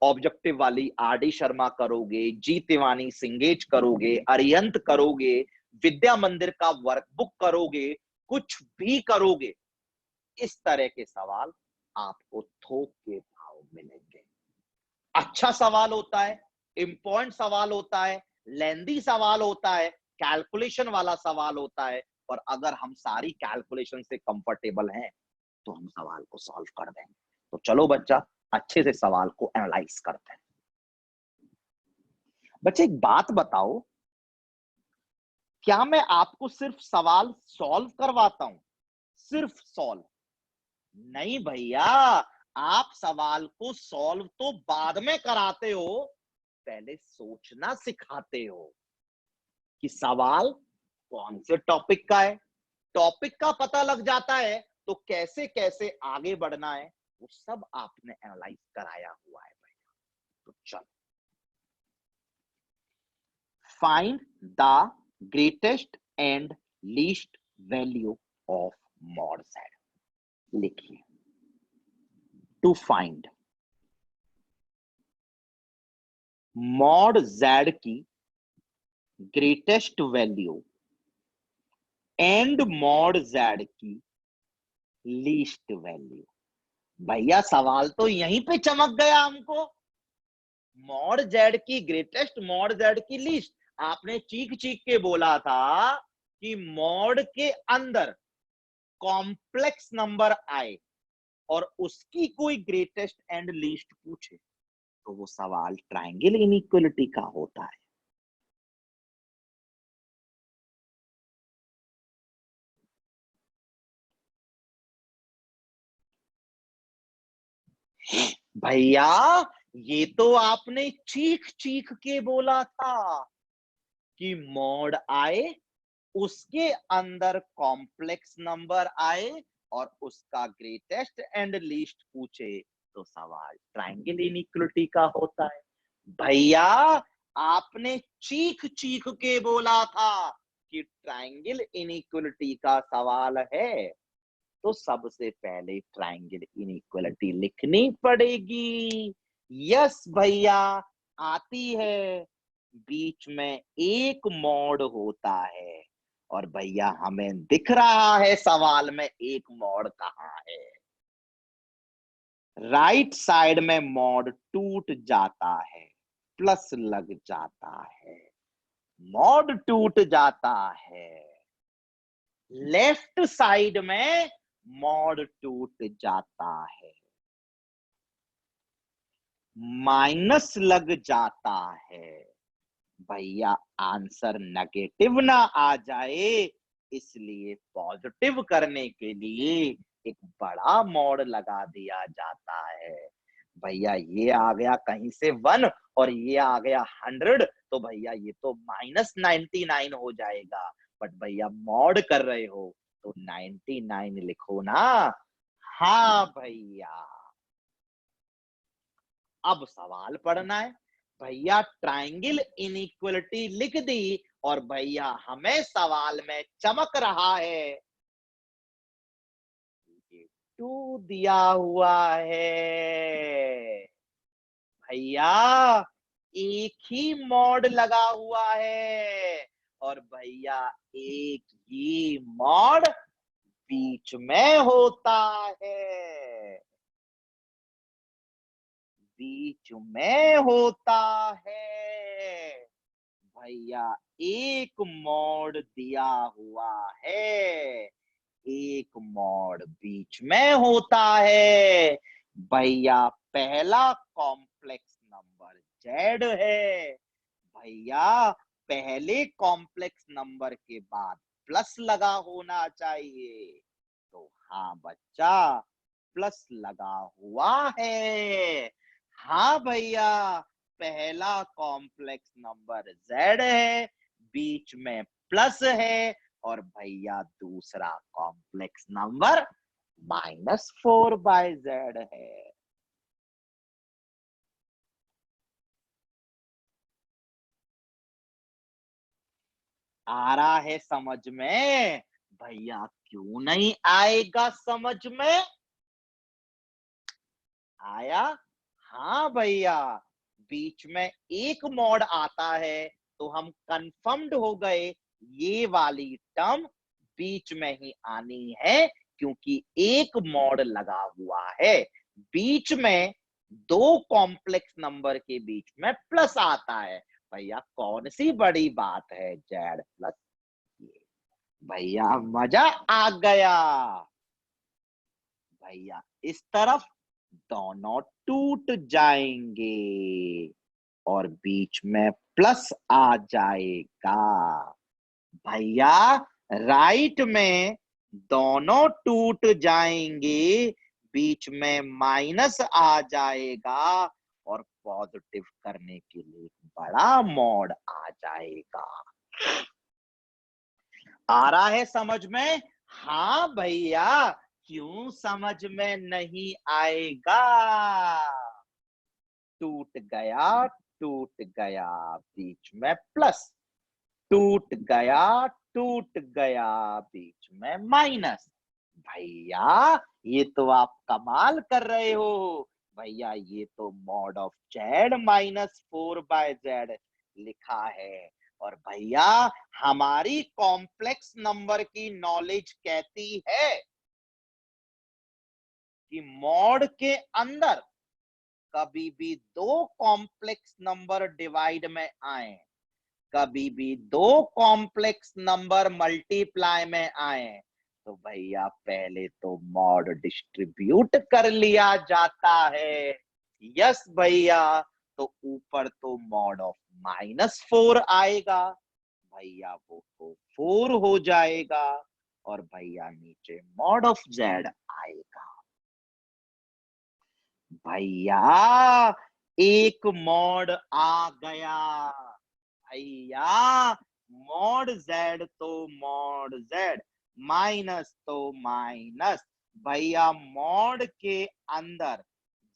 ऑब्जेक्टिव वाली आर.डी. शर्मा करोगे, जी तिवानी सिंगेज करोगे, अरियंत करोगे, विद्या मंदिर का वर्कबुक करोगे, कुछ भी करोगे, इस तरह के सवाल आपको थोक के भाव मिलेंगे। अच्छा सवाल होता है, इंपॉर्टेंट सवाल होता है, लेंदी सवाल होता है, कैलकुलेशन वाला सवाल होता है। और अगर हम सारी कैलकुलेशन से कंफर्टेबल हैं तो हम सवाल को सॉल्व कर देंगे। तो चलो बच्चा, अच्छे से सवाल को एनालाइज करते हैं। बच्चे एक बात बताओ, क्या मैं आपको सिर्फ सवाल सॉल्व करवाता हूं? सिर्फ सॉल्व? नहीं भैया, आप सवाल को सॉल्व तो बाद में कराते हो, पहले सोचना सिखाते हो कि सवाल कौन से टॉपिक का है। टॉपिक का पता लग जाता है तो कैसे कैसे आगे बढ़ना है वो सब आपने एनालाइज कराया हुआ है भैया। तो चलो, find the greatest and least value of mod Z लिखिए। टू फाइंड मॉड जेड की greatest value and mod Z की लीस्ट वैल्यू। भैया सवाल तो यहीं पे चमक गया हमको, मॉड जेड की ग्रेटेस्ट, मॉड जेड की लीस्ट। आपने चीख चीख के बोला था कि मॉड के अंदर कॉम्प्लेक्स नंबर आए और उसकी कोई ग्रेटेस्ट एंड लीस्ट पूछे तो वो सवाल ट्रायंगल इनइक्वालिटी का होता है। भैया ये तो आपने चीख चीख के बोला था कि मॉड आए, उसके अंदर कॉम्प्लेक्स नंबर आए और उसका ग्रेटेस्ट एंड लीस्ट पूछे तो सवाल ट्रायंगल इनइक्वलिटी का होता है। भैया आपने चीख चीख के बोला था कि ट्रायंगल इनइक्वलिटी का सवाल है, तो सबसे पहले ट्रायंगल इनइक्वलिटी लिखनी पड़ेगी। यस भैया आती है। बीच में एक मॉड होता है और भैया हमें दिख रहा है सवाल में एक मॉड कहाँ है। राइट साइड में मॉड टूट जाता है, प्लस लग जाता है, मॉड टूट जाता है। लेफ्ट साइड में मॉड टूट जाता है, माइनस लग जाता है। भैया आंसर नेगेटिव ना आ जाए, इसलिए पॉजिटिव करने के लिए एक बड़ा मॉड लगा दिया जाता है। भैया ये आ गया कहीं से 1 और ये आ गया 100, तो भैया ये तो -99 हो जाएगा। बट भैया मॉड कर रहे हो तो 99 लिखो ना। हाँ भैया, अब सवाल पढ़ना है। भैया ट्रायंगल इनइक्वलिटी लिख दी और भैया हमें सवाल में चमक रहा है, ये 2 दिया हुआ है। भैया एक ही मॉड लगा हुआ है और भैया एक ही मॉड बीच में होता है, बीच में होता है। भैया एक मॉड दिया हुआ है, एक मॉड बीच में होता है। भैया पहला कॉम्प्लेक्स नंबर जेड है। भैया पहले कॉम्प्लेक्स नंबर के बाद प्लस लगा होना चाहिए, तो हाँ बच्चा प्लस लगा हुआ है। हाँ भैया पहला कॉम्प्लेक्स नंबर जेड है, बीच में प्लस है और भैया दूसरा कॉम्प्लेक्स नंबर -4/z है। आ रहा है समझ में? भैया क्यों नहीं आएगा समझ में? आया? हाँ भैया, बीच में एक मॉड आता है तो हम कंफर्म्ड हो गए ये वाली टर्म बीच में ही आनी है, क्योंकि एक मॉड लगा हुआ है। बीच में दो कॉम्प्लेक्स नंबर के बीच में प्लस आता है। भैया कौन सी बड़ी बात है, जेड प्लस। भैया मजा आ गया। भैया इस तरफ दोनों टूट जाएंगे और बीच में प्लस आ जाएगा। भैया राइट में दोनों टूट जाएंगे, बीच में माइनस आ जाएगा और पॉजिटिव करने के लिए बड़ा मॉड आ जाएगा। आ रहा है समझ में? हाँ भैया, क्यों समझ में नहीं आएगा? टूट गया, टूट गया, बीच में प्लस, टूट गया, टूट गया, बीच में माइनस। भैया ये तो आप कमाल कर रहे हो। भैया ये तो मॉड ऑफ जेड -4/z लिखा है। और भैया हमारी कॉम्प्लेक्स नंबर की नॉलेज कहती है कि मॉड के अंदर कभी भी दो कॉम्प्लेक्स नंबर डिवाइड में आए, कभी भी दो कॉम्प्लेक्स नंबर मल्टीप्लाई में आए, तो भैया पहले तो मॉड डिस्ट्रीब्यूट कर लिया जाता है। यस भैया, तो ऊपर तो मॉड ऑफ -4 आएगा, भैया वो तो 4 हो जाएगा और भैया नीचे मॉड ऑफ जेड आएगा। भैया एक मॉड आ गया, भैया मॉड जेड तो मॉड जेड, माइनस तो माइनस, भैया मॉड के अंदर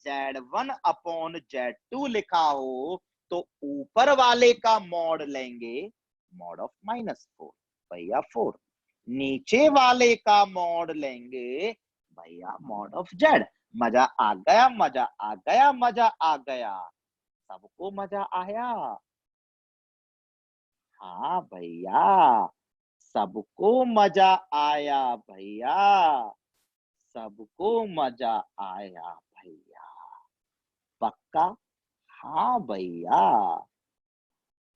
Z1/Z2 लिखा हो तो ऊपर वाले का मॉड लेंगे, मॉड ऑफ -4, भैया 4, नीचे वाले का मॉड लेंगे भैया मॉड ऑफ Z। मजा आ गया, मजा आ गया, मजा आ गया, सबको मजा आया? हाँ भैया, सबको मजा आया भैया, सबको मजा आया भैया, पक्का? हाँ भैया,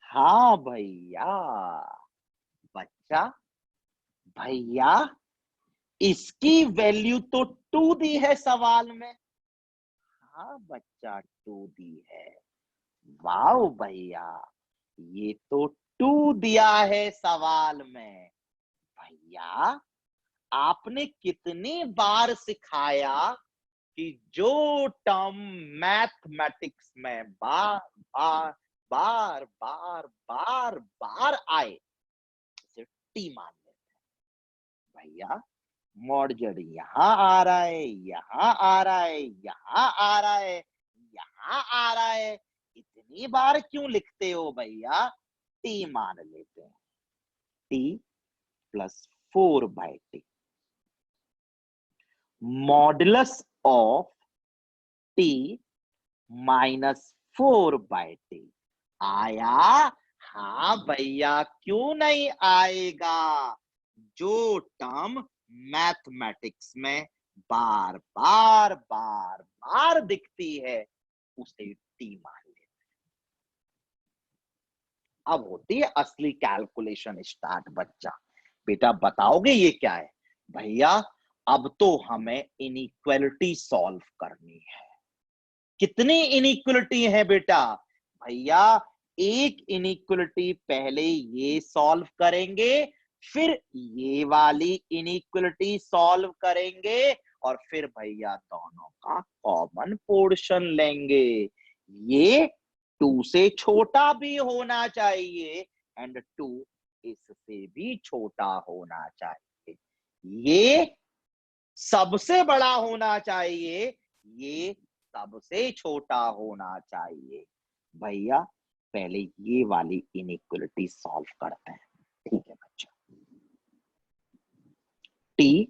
हाँ भैया। बच्चा, भैया इसकी वैल्यू तो 2 दी है सवाल में। हाँ बच्चा, 2 दी है। वाओ भैया, ये तो 2 दिया है सवाल में। भैया आपने कितनी बार सिखाया कि जो टर्म मैथमेटिक्स में बार बार बार बार बार बार आए उसे टी मान लेते हैं। भैया मॉड जेड यहां आ रहा है, यहां आ रहा है, यहां आ रहा है, यहां आ रहा है, इतनी बार क्यों लिखते हो भैया? टी मान लेते हैं, T plus 4/t, modulus of T -4/t आया? हाँ भैया, क्यों नहीं आएगा? जो टर्म मैथमेटिक्स में बार बार बार बार दिखती है उसे टी मान लेते। अब होती है असली कैलकुलेशन स्टार्ट। बच्चा बेटा बताओगे ये क्या है? भैया अब तो हमें इनइक्वालिटी सॉल्व करनी है। कितनी इनइक्वालिटी है बेटा? भैया एक इनइक्वालिटी पहले ये सॉल्व करेंगे, फिर ये वाली इनइक्वालिटी सॉल्व करेंगे, और फिर भैया दोनों का कॉमन पोर्शन लेंगे। ये 2 से छोटा भी होना चाहिए एंड 2 इससे भी छोटा होना चाहिए। ये सबसे बड़ा होना चाहिए, ये सबसे छोटा होना चाहिए। भैया पहले ये वाली इनइक्वालिटी सॉल्व करते हैं। ठीक है बच्चा, t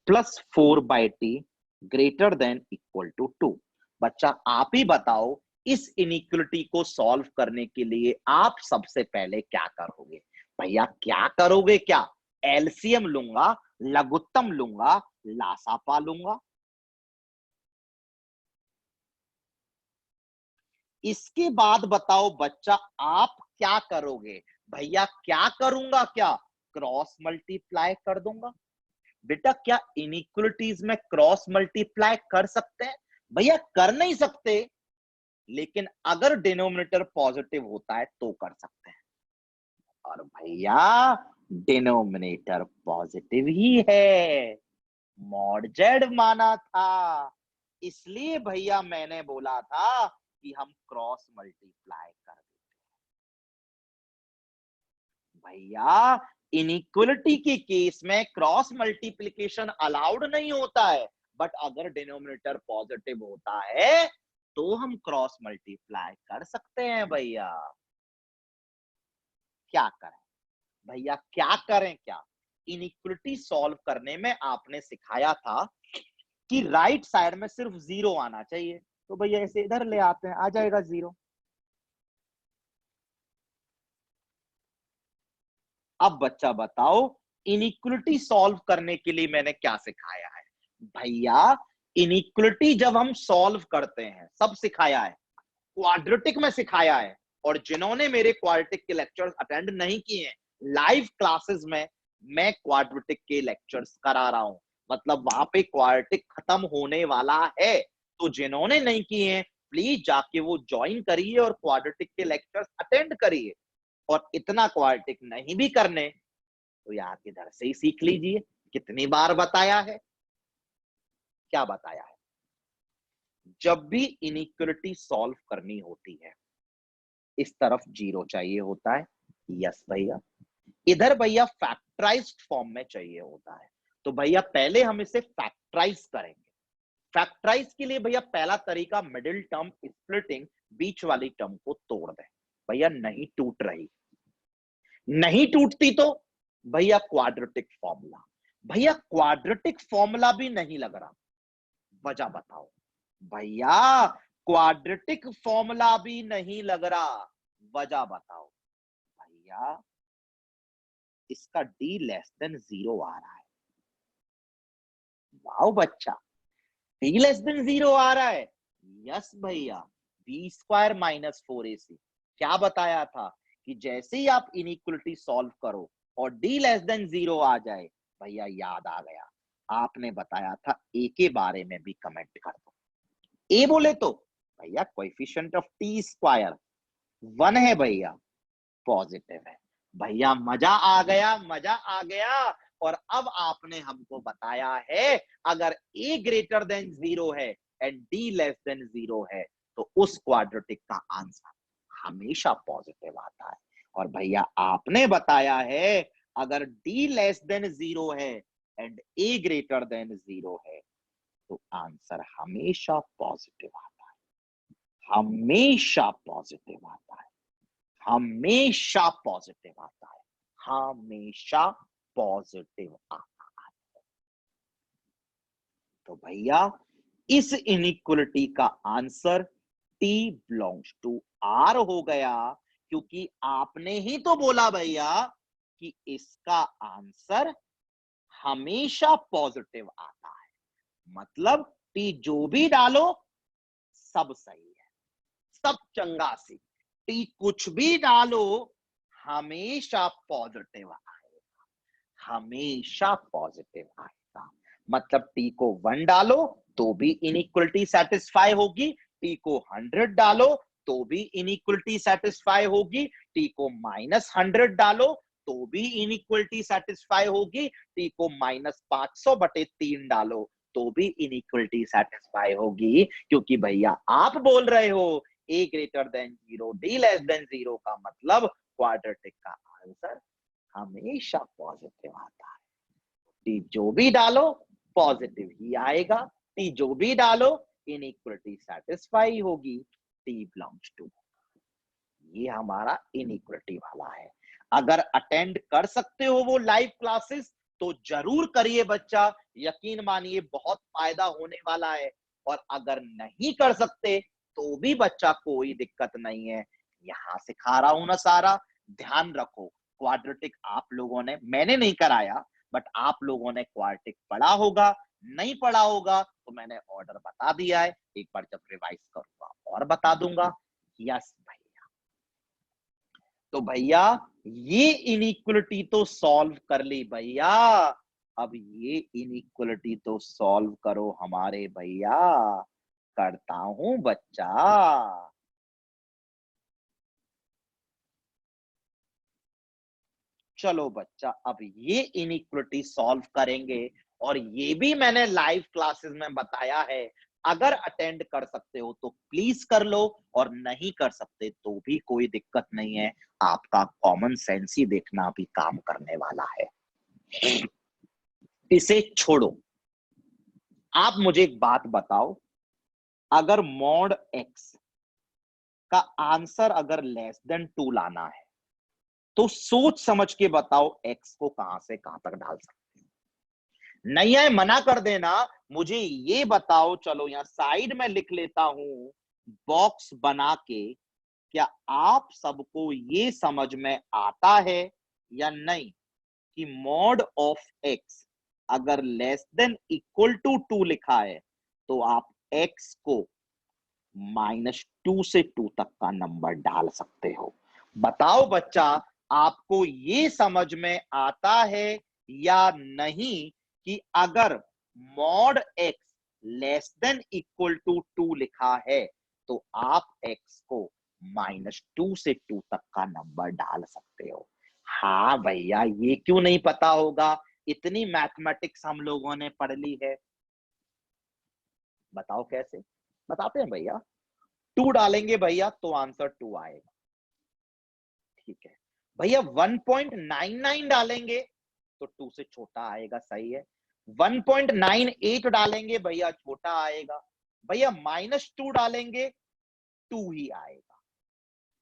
plus 4/t greater than equal to 2। बच्चा आप ही बताओ, इस इनइक्वालिटी को सॉल्व करने के लिए आप सबसे पहले क्या करोगे? भैया क्या करोगे? क्या एलसीएम लूंगा, लघुत्तम लूंगा, लासापा लूंगा? इसके बाद बताओ बच्चा आप क्या करोगे? भैया क्या करूंगा? क्या क्रॉस मल्टीप्लाई कर दूंगा? बेटा क्या इनइक्वालिटीज में क्रॉस मल्टीप्लाई कर सकते हैं? भैया कर नहीं सकते, लेकिन अगर डिनोमिनेटर पॉजिटिव होता है तो कर सकते हैं। और भैया डिनोमिनेटर पॉजिटिव ही है, मॉड जेड माना था, इसलिए भैया मैंने बोला था कि हम क्रॉस मल्टीप्लाई कर देते हैं। भैया इनइक्वालिटी के केस में क्रॉस मल्टीप्लिकेशन अलाउड नहीं होता है, बट अगर डिनोमिनेटर पॉजिटिव होता है तो हम क्रॉस मल्टीप्लाई कर सकते हैं। भैया क्या करें? भैया क्या करें? क्या इनइक्वालिटी सॉल्व करने में आपने सिखाया था कि राइट साइड में सिर्फ 0 आना चाहिए, तो भैया ऐसे इधर ले आते हैं, आ जाएगा 0। अब बच्चा बताओ, इनइक्वालिटी सॉल्व करने के लिए मैंने क्या सिखाया है? भैया इनइक्वालिटी जब हम सॉल्व करते हैं सब सिखाया है, क्वाड्रेटिक में सिखाया है। और जिन्होंने मेरे क्वाड्रेटिक के लेक्चर्स अटेंड नहीं किए हैं, लाइव क्लासेस में मैं क्वाड्रेटिक के लेक्चर्स करा रहा हूं, मतलब वहां पे क्वाड्रेटिक खत्म होने वाला है। तो जिन्होंने नहीं किए हैं प्लीज जाके वो ज्वाइन करिए और क्वाड्रेटिक के लेक्चर्स अटेंड करिए। और इतना क्वाड्रेटिक नहीं भी करने तो यार इधर से ही सीख लीजिए। कितनी बार बताया है? क्या बताया है? जब भी इनइक्वलिटी सॉल्व करनी होती है, इस तरफ 0 चाहिए होता है। यस भैया। इधर भैया फैक्टराइज्ड फॉर्म में चाहिए होता है। तो भैया पहले हम इसे फैक्टराइज करेंगे। फैक्टराइज के लिए भैया पहला तरीका मिडिल टर्म स्प्लिटिंग, बीच वाली टर्म को तोड़ दें। भैया नहीं टूट रही, नहीं टूटती तो भैया क्वाड्रेटिक फॉर्मूला। भैया क्वाड्रेटिक फॉर्मूला भी नहीं लग रहा, वजह बताओ भैया। क्वाड्रेटिक फॉर्मूला भी नहीं लग रहा, वजह बताओ भैया। इसका d लेस देन 0 आ रहा है। वाओ बच्चा, d लेस देन 0 आ रहा है। यस भैया, b स्क्वायर माइनस 4ac। क्या बताया था कि जैसे ही आप इनइक्वलिटी सॉल्व करो और d लेस देन 0 आ जाए, भैया याद आ गया, आपने बताया था a के बारे में भी कमेंट कर दो। a बोले तो भैया कोएफिशिएंट ऑफ t स्क्वायर 1 है भैया, पॉजिटिव है। भैया मजा आ गया, मजा आ गया। और अब आपने हमको बताया है अगर a ग्रेटर देन 0 है एंड d लेस देन 0 है तो उस क्वाड्रेटिक का आंसर हमेशा पॉजिटिव आता है। और भैया आपने बताया है अगर d लेस देन 0 है एंड a ग्रेटर देन 0 है तो आंसर हमेशा पॉजिटिव आता है, हमेशा पॉजिटिव आता है, हमेशा पॉजिटिव आता है, हमेशा पॉजिटिव आता है। तो भैया इस इनइक्वलिटी का answer t belongs to r हो गया, क्योंकि आपने ही तो बोला भैया कि इसका आंसर हमेशा पॉजिटिव आता है। मतलब t जो भी डालो सब सही है, सब चंगासी। टी कुछ भी डालो हमेशा पॉजिटिव आएगा, हमेशा पॉजिटिव आएगा। मतलब टी को 1 डालो तो भी इनइक्वलिटी सेटिस्फाई होगी, टी को 100 डालो तो भी इनइक्वलिटी सेटिस्फाई होगी, टी को -100 डालो तो भी इनइक्वलिटी सेटिस्फाई होगी, टी को -500/3 डालो तो भी इनइक्वलिटी सेटिस्फाई होगी। क्योंकि भैया आप बोल रहे हो a greater than 0 d less than 0 का मतलब क्वाड्रेटिक का आंसर हमेशा पॉजिटिव आता है। टी जो भी डालो पॉजिटिव ही आएगा, टी जो भी डालो इनइक्वलिटी सेटिस्फाई होगी, टी बिलोंग्स टू। ये हमारा इनइक्वलिटी वाला है। अगर अटेंड कर सकते हो वो लाइव क्लासेस तो जरूर करिए बच्चा, यकीन मानिए बहुत फायदा होने वाला है। और अगर नहीं कर सकते तो भी बच्चा कोई दिक्कत नहीं है, यहां सिखा रहा हूं ना सारा। ध्यान रखो क्वाड्रेटिक आप लोगों ने, मैंने नहीं कराया बट आप लोगों ने क्वाड्रेटिक पढ़ा होगा, नहीं पढ़ा होगा तो मैंने ऑर्डर बता दिया है, एक बार जब रिवाइज करूंगा और बता दूंगा। यस भाई। तो भैया ये इनइक्वलिटी तो सॉल्व कर ली भैया, अब ये इनइक्वलिटी तो सॉल्व करो हमारे भैया। करता हूं बच्चा। चलो बच्चा अब ये इनइक्वलिटी सॉल्व करेंगे और ये भी मैंने लाइव क्लासेस में बताया है। अगर अटेंड कर सकते हो तो प्लीज कर लो और नहीं कर सकते तो भी कोई दिक्कत नहीं है, आपका कॉमन सेंस ही देखना भी काम करने वाला है। इसे छोड़ो, आप मुझे एक बात बताओ, अगर मॉड x का आंसर अगर लेस देन 2 लाना है तो सोच समझ के बताओ x को कहां से कहां तक डाल सकते हैं। नहीं है मना कर देना, मुझे ये बताओ। चलो यहां साइड में लिख लेता हूं बॉक्स बना के, क्या आप सबको ये समझ में आता है या नहीं कि मॉड ऑफ x अगर लेस देन इक्वल टू 2 लिखा है तो आप x को -2 से 2 तक का नंबर डाल सकते हो। बताओ बच्चा आपको ये समझ में आता है या नहीं कि अगर mod x less than equal to 2 लिखा है तो आप x को -2 से 2 तक का नंबर डाल सकते हो। हाँ भैया, ये क्यों नहीं पता होगा, इतनी मैथमेटिक्स हम लोगों ने पढ़ ली है। बताओ कैसे। बताते हैं भैया। 2 डालेंगे भैया तो आंसर 2 आएगा, ठीक है भैया। 1.99 डालेंगे तो 2 से छोटा आएगा, सही है। 1.98 डालेंगे भैया छोटा आएगा भैया। -2 डालेंगे 2 ही आएगा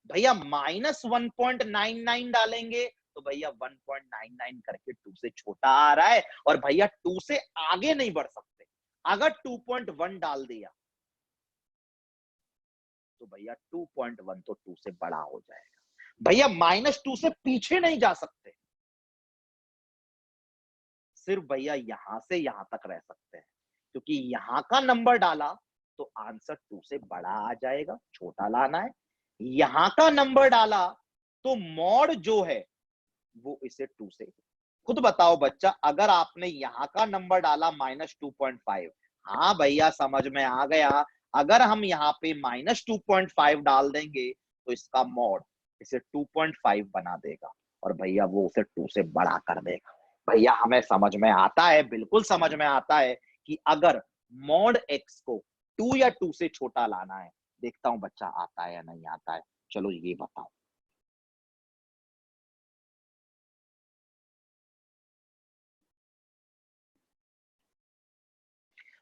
भैया। -1.99 डालेंगे तो भैया 1.99 करके 2 से छोटा आ रहा है, और भैया 2 से आगे नहीं बढ़ सकते। अगर 2.1 डाल दिया तो भैया 2.1 तो 2 से बड़ा हो जाएगा भैया। -2 से पीछे नहीं जा सकते, सिर्फ भैया यहां से यहां तक रह सकते हैं, क्योंकि यहां का नंबर डाला तो आंसर 2 से बड़ा आ जाएगा, छोटा लाना है। यहां का नंबर डाला तो मॉड जो है वो इसे 2 से, खुद बताओ बच्चा, अगर आपने यहां का नंबर डाला -2.5, हाँ भैया समझ में आ गया। अगर हम यहाँ पे -2.5 डाल देंगे तो इसका मॉड इसे 2.5 बना देगा, और भैया वो उसे 2 से बड़ा कर देगा। भैया हमें समझ में आता है, बिल्कुल समझ में आता है कि अगर मॉड एक्स को 2 या 2 से छोटा लाना है। देखता हूं बच्चा आता है या नहीं आता है, चलो ये बताओ।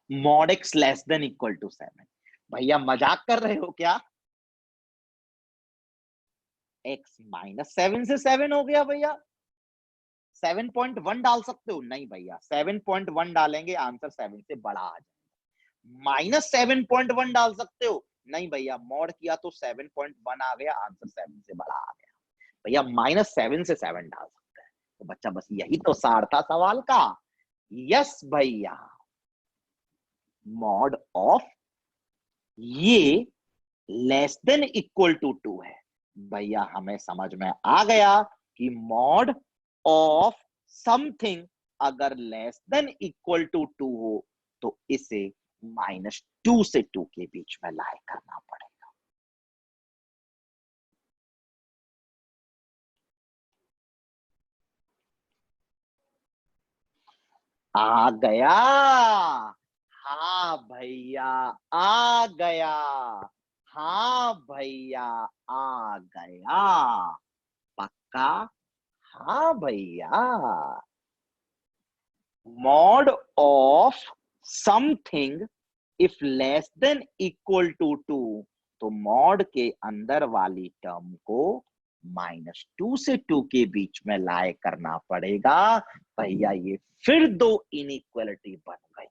Mod X less than equal to 7। भैया मजाक कर रहे हो क्या? एक्स -7 से 7 हो गया भैया। 7.1 डाल सकते हो? नहीं भैया, 7.1 डालेंगे आंसर 7 से बड़ा आ जाएगा। -7.1 डाल सकते हो? नहीं भैया, मॉड किया तो 7.1 आ गया, आंसर 7 से बड़ा आ गया। भैया -7 से 7 डाल सकते हैं। तो बच्चा बस यही तो सार था सवाल का। यस भैया, मॉड ऑफ ये लेस देन इक्वल टू 2 है। भैया हमें समझ में आ गया कि मॉड ऑफ समथिंग अगर लेस देन इक्वल टू 2 हो तो इसे -2 से 2 के बीच में लाई करना पड़ेगा। आ गया। हाँ भैया आ गया। हाँ भैया आ गया। पक्का? हाँ भैया। Mod of something if less than equal to 2, तो मॉड के अंदर वाली टर्म को -2 से 2 के बीच में लाए करना पड़ेगा। भैया ये फिर दो इनइक्वालिटी बन गई।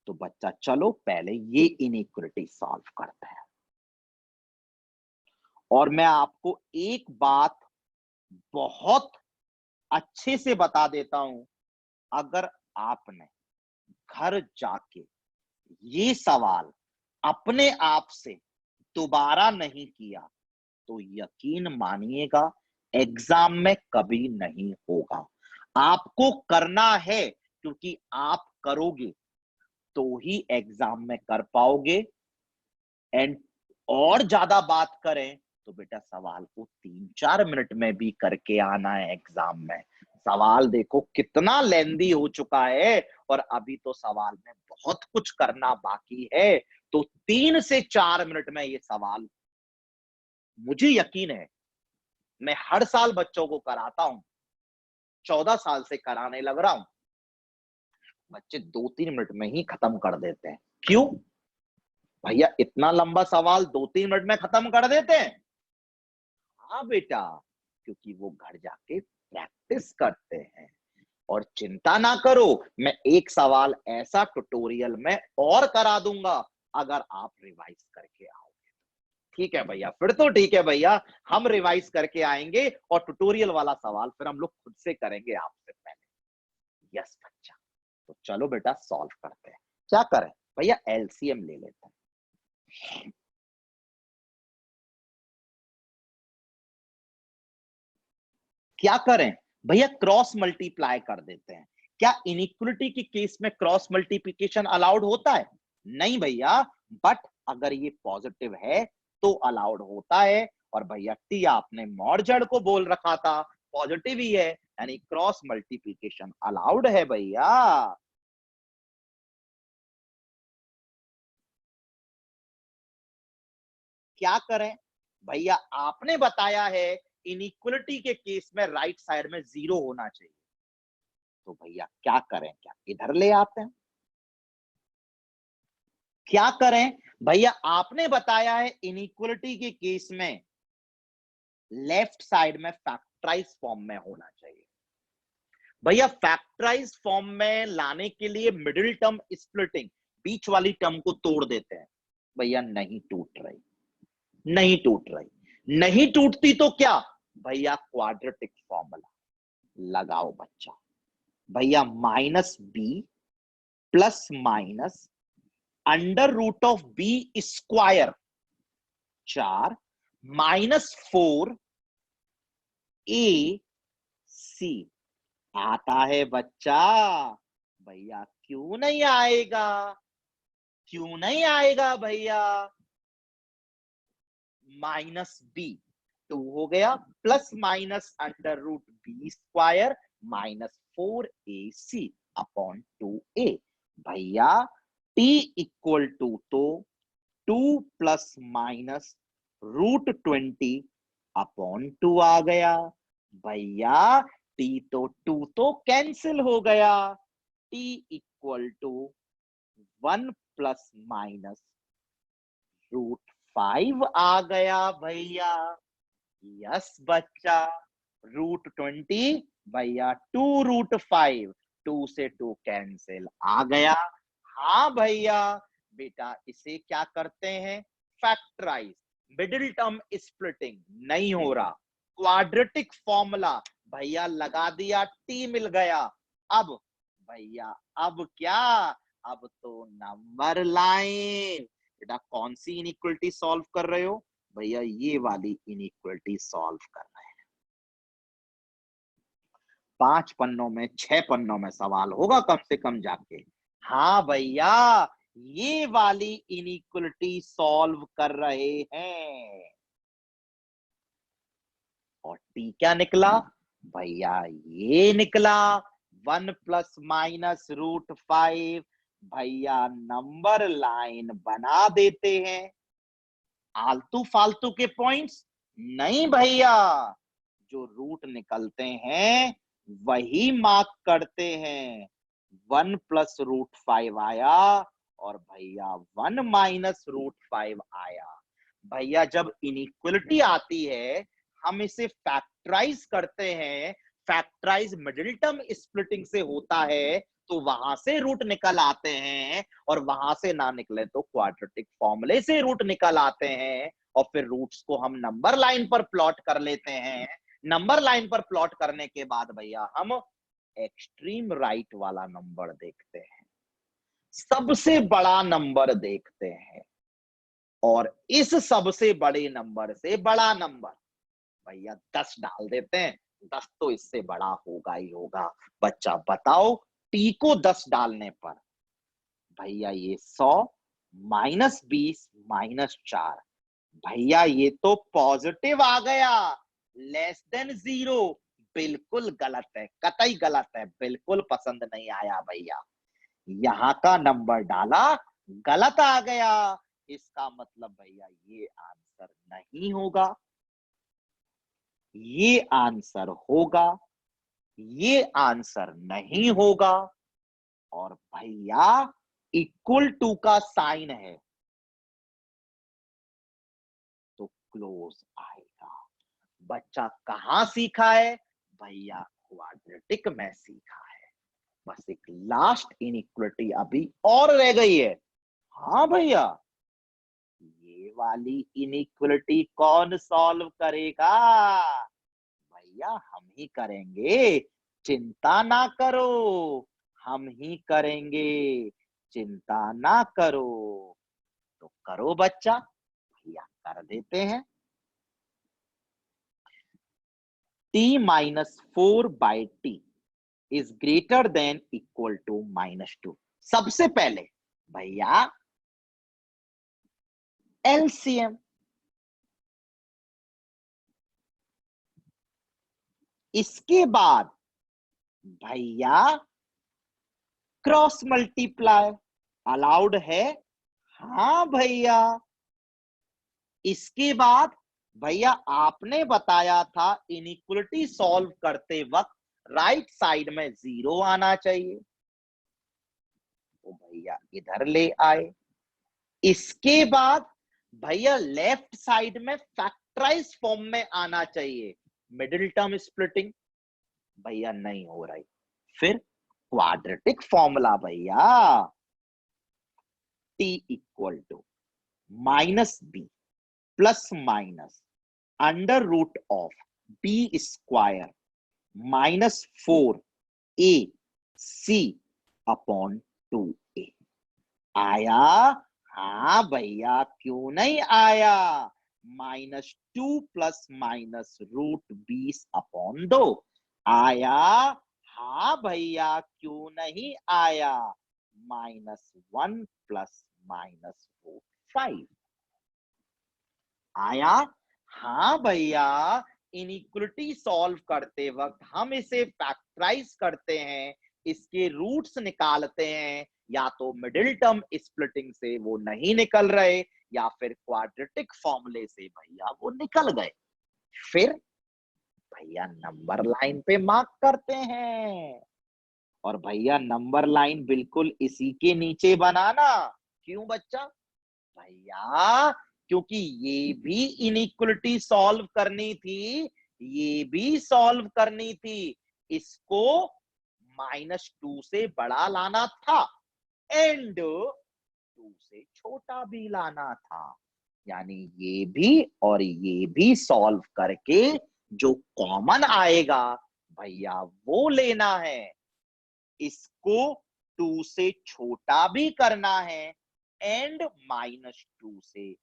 तो बच्चा चलो पहले ये इनइक्वालिटी सॉल्व करते हैं। और मैं आपको एक बात बहुत अच्छे से बता देता हूं, अगर आपने घर जाके ये सवाल अपने आप से दोबारा नहीं किया तो यकीन मानिएगा एग्जाम में कभी नहीं होगा। आपको करना है, क्योंकि आप करोगे तो ही एग्जाम में कर पाओगे। एंड और ज्यादा बात करें तो बेटा सवाल को 3-4 मिनट में भी करके आना है एग्जाम में। सवाल देखो कितना लेंदी हो चुका है, और अभी तो सवाल में बहुत कुछ करना बाकी है। तो 3 से 4 मिनट में ये सवाल, मुझे यकीन है, मैं हर साल बच्चों को कराता हूं, 14 साल से कराने लग रहा हूं। बच्चे 2-3 मिनट में ही खत्म कर देते हैं। क्यों भैया, इतना लंबा सवाल 2-3 मिनट में खत्म कर देते हैं? हाँ बेटा, क्योंकि वो घर जाके प्रैक्टिस करते हैं। और चिंता ना करो, मैं एक सवाल ऐसा ट्यूटोरियल में और करा दूंगा अगर आप रिवाइज करके आओगे। ठीक है भैया, फिर तो ठीक है भैया, हम रिवाइज करके आएंगे और ट्यूटोरियल वाला सवाल फिर हम लोग खुद से करेंगे आपसे पहले। यस बच्चा, तो चलो बेटा सॉल्व करते हैं। क्या करें भैया, एलसीएम ले लेते हैं। क्या करें भैया, क्रॉस मल्टीप्लाई कर देते हैं। क्या इनइक्वलिटी के केस में क्रॉस मल्टीप्लिकेशन अलाउड होता है? नहीं भैया, बट अगर ये पॉजिटिव है तो अलाउड होता है। और भैया टी आपने मॉड जड़ को बोल रखा था, पॉजिटिव ही है, यानी क्रॉस मल्टीप्लिकेशन अलाउड है भैया। क्या करें भैया, आपने बताया है इनइक्वलिटी के केस में राइट साइड में 0 होना चाहिए, तो भैया क्या करें, क्या इधर ले आते हैं? क्या करें भैया, आपने बताया है इनइक्वलिटी के केस में लेफ्ट साइड में फैक्टराइज फॉर्म में होना चाहिए। भैया फैक्टराइज फॉर्म में लाने के लिए मिडिल टर्म स्प्लिटिंग, बीच वाली टर्म को तोड़ देते हैं। भैया नहीं टूट रही, नहीं टूट रही, नहीं टूटती तो क्या भैया, क्वाड्रेटिक फॉर्मूला लगाओ बच्चा। भैया minus B plus minus under root of B square 4 -4 A C आता है बच्चा। भैया क्यों नहीं आएगा, क्यों नहीं आएगा भैया? माइनस बी 2 हो गया plus minus under root B square -4ac upon 2a। भैया t इक्वल टू तो 2 प्लस माइनस √20 अपॉन 2 आ गया। भैया t तो 2 तो कैंसिल हो गया, t equal to 1 plus minus √5 आ गया भैया। यस बच्चा, √20 भैया 2√5, 2 से 2 कैंसिल आ गया। हाँ भैया बेटा, इसे क्या करते हैं, फैक्टराइज, मिडिल टर्म स्प्लिटिंग नहीं हो रहा, क्वाड्रेटिक फॉर्मूला भैया लगा दिया, टी मिल गया। अब भैया अब क्या, अब तो नंबर लाइन। बेटा कौन सी इनइक्वलिटी सॉल्व कर रहे हो भैया, ये वाली इनइक्वलिटी सॉल्व कर रहे हैं। 5 पन्नों में 6 पन्नों में सवाल होगा कम से कम जाके। हाँ भैया ये वाली इनइक्वलिटी सॉल्व कर रहे हैं। और टी क्या निकला भैया, ये निकला 1 प्लस माइनस √5। भैया नंबर लाइन बना देते हैं। आलतू फालतू के पॉइंट्स नहीं भैया, जो रूट निकलते हैं वही मार्क करते हैं। 1 प्लस √5 आया और भैया 1 माइनस √5 आया। भैया जब इनइक्वलिटी आती है हम इसे फैक्टराइज करते हैं, फैक्टराइज मिडिल टर्म स्प्लिटिंग से होता है, तो वहां से रूट निकल आते हैं, और वहां से ना निकले तो क्वाड्रेटिक फॉर्मूले से रूट निकल आते हैं, और फिर रूट्स को हम नंबर लाइन पर प्लॉट कर लेते हैं। नंबर लाइन पर प्लॉट करने के बाद भैया हम एक्सट्रीम राइट वाला नंबर देखते हैं, सबसे बड़ा नंबर देखते हैं, और इस सबसे बड़े नंबर से बड़ा नंबर भैया 10 डाल देते हैं। 10 तो इससे बड़ा होगा ही होगा। बच्चा बताओ टी को 10 डालने पर भैया ये 100 -20 -4, भैया ये तो पॉजिटिव आ गया, लेस देन 0। बिल्कुल गलत है, कतई गलत है, बिल्कुल पसंद नहीं आया भैया। यहां का नंबर डाला गलत आ गया, इसका मतलब भैया ये आंसर नहीं होगा, ये आंसर होगा, ये आंसर नहीं होगा। और भैया इक्वल टू का साइन है तो क्लोज आएगा। बच्चा कहां सीखा है भैया, क्वाड्रेटिक में सीखा है। बस एक लास्ट इनइक्वलिटी अभी और रह गई है। हाँ भैया ये वाली इनइक्वलिटी कौन सॉल्व करेगा भैया, हम ही करेंगे, चिंता ना करो, हम ही करेंगे, चिंता ना करो। तो करो बच्चा, भैया कर देते हैं। t-4/t is greater than equal to -2। सबसे पहले भैया एलसीएम, इसके बाद भैया क्रॉस मल्टीप्लाई अलाउड है। हाँ भैया इसके बाद भैया आपने बताया था इनइक्वलिटी सॉल्व करते वक्त राइट साइड में 0 आना चाहिए, तो भैया इधर ले आए। इसके बाद भैया लेफ्ट साइड में फैक्टराइज फॉर्म में आना चाहिए, मिडिल टर्म स्प्लिटिंग भैया नहीं हो रही। फिर क्वाड्रेटिक फॉर्मूला भैया, t equal to minus B plus minus under root of B square minus 4 A c upon 2a। आया? हाँ भैया, क्यों नहीं आया? -2 प्लस माइनस रूट 20 अपॉन 2 आया? हाँ भैया, क्यों नहीं आया? -1 प्लस माइनस रूट 5 आया? हाँ भैया, इनइक्वलिटी सॉल्व करते वक्त हम इसे फैक्टराइज करते हैं, इसके रूट्स निकालते हैं, या तो मिडिल टर्म स्प्लिटिंग से वो नहीं निकल रहे, या फिर क्वाड्रेटिक फॉर्मूले से भैया वो निकल गए। फिर भैया नंबर लाइन पे मार्क करते हैं, और भैया नंबर लाइन बिल्कुल इसी के नीचे बनाना। क्यों बच्चा? भैया क्योंकि ये भी इनइक्वलिटी सॉल्व करनी थी, ये भी सॉल्व करनी थी, इसको -2 से बड़ा लाना था एंड 2 से छोटा भी लाना था, यानी ये भी और ये भी सॉल्व करके जो कॉमन आएगा भैया वो लेना है। इसको 2 से छोटा भी करना है एंड -2 से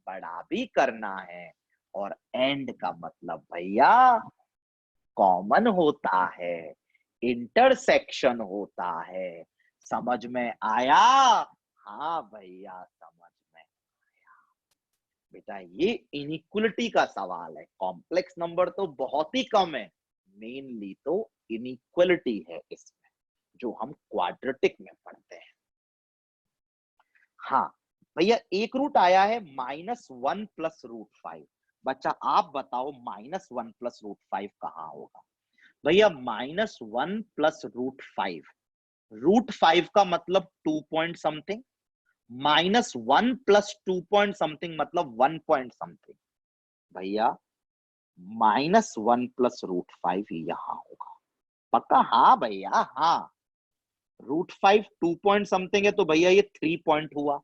बड़ा भी करना है, और एंड का मतलब भैया कॉमन होता है, इंटरसेक्शन होता है। समझ में आया? हाँ भैया, समझ में आया। बेटा ये इनइक्वलिटी का सवाल है, कॉम्प्लेक्स नंबर तो बहुत ही कम है, मेनली तो इनइक्वलिटी है इसमें, जो हम क्वाड्रेटिक में पढ़ते हैं। हाँ भैया, एक रूट आया है -1 प्लस रूट 5। बच्चा आप बताओ -1 प्लस रूट 5 कहाँ होगा? भैया -1 प्लस रूट 5, रूट 5 का मतलब 2 point something, -1 plus 2 point something मतलब 1 पॉइंट समथिंग। भैया -1 प्लस रूट 5 यहां होगा पक्का? हाँ भैया हाँ, रूट 5 2 पॉइंट समथिंग है तो भैया ये 3 पॉइंट हुआ,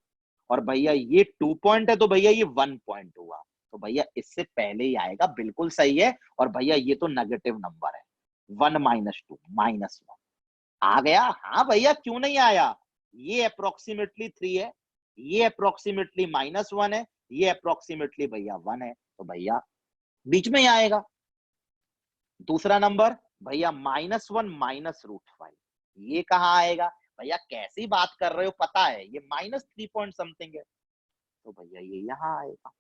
और भैया ये 2 पॉइंट है तो भैया ये 1 पॉइंट हुआ, तो भैया इससे पहले ही आएगा, बिल्कुल सही है। और भैया ये तो नेगेटिव नंबर है, 1 - 2 -1 आ गया। हाँ भैया, क्यों नहीं आया? ये अप्रोक्सीमेटली 3 है, ये अप्रोक्सीमेटली -1 है, ये अप्रोक्सीमेटली भैया 1 है, तो भैया बीच में ही आएगा। दूसरा नंबर भैया -1 माइनस रूट 5, ये कहाँ आएगा? भैया कैसी बात कर रहे हो, पता है ये -3 पॉइंट समथिंग है, तो भैया ये यहां आएगा।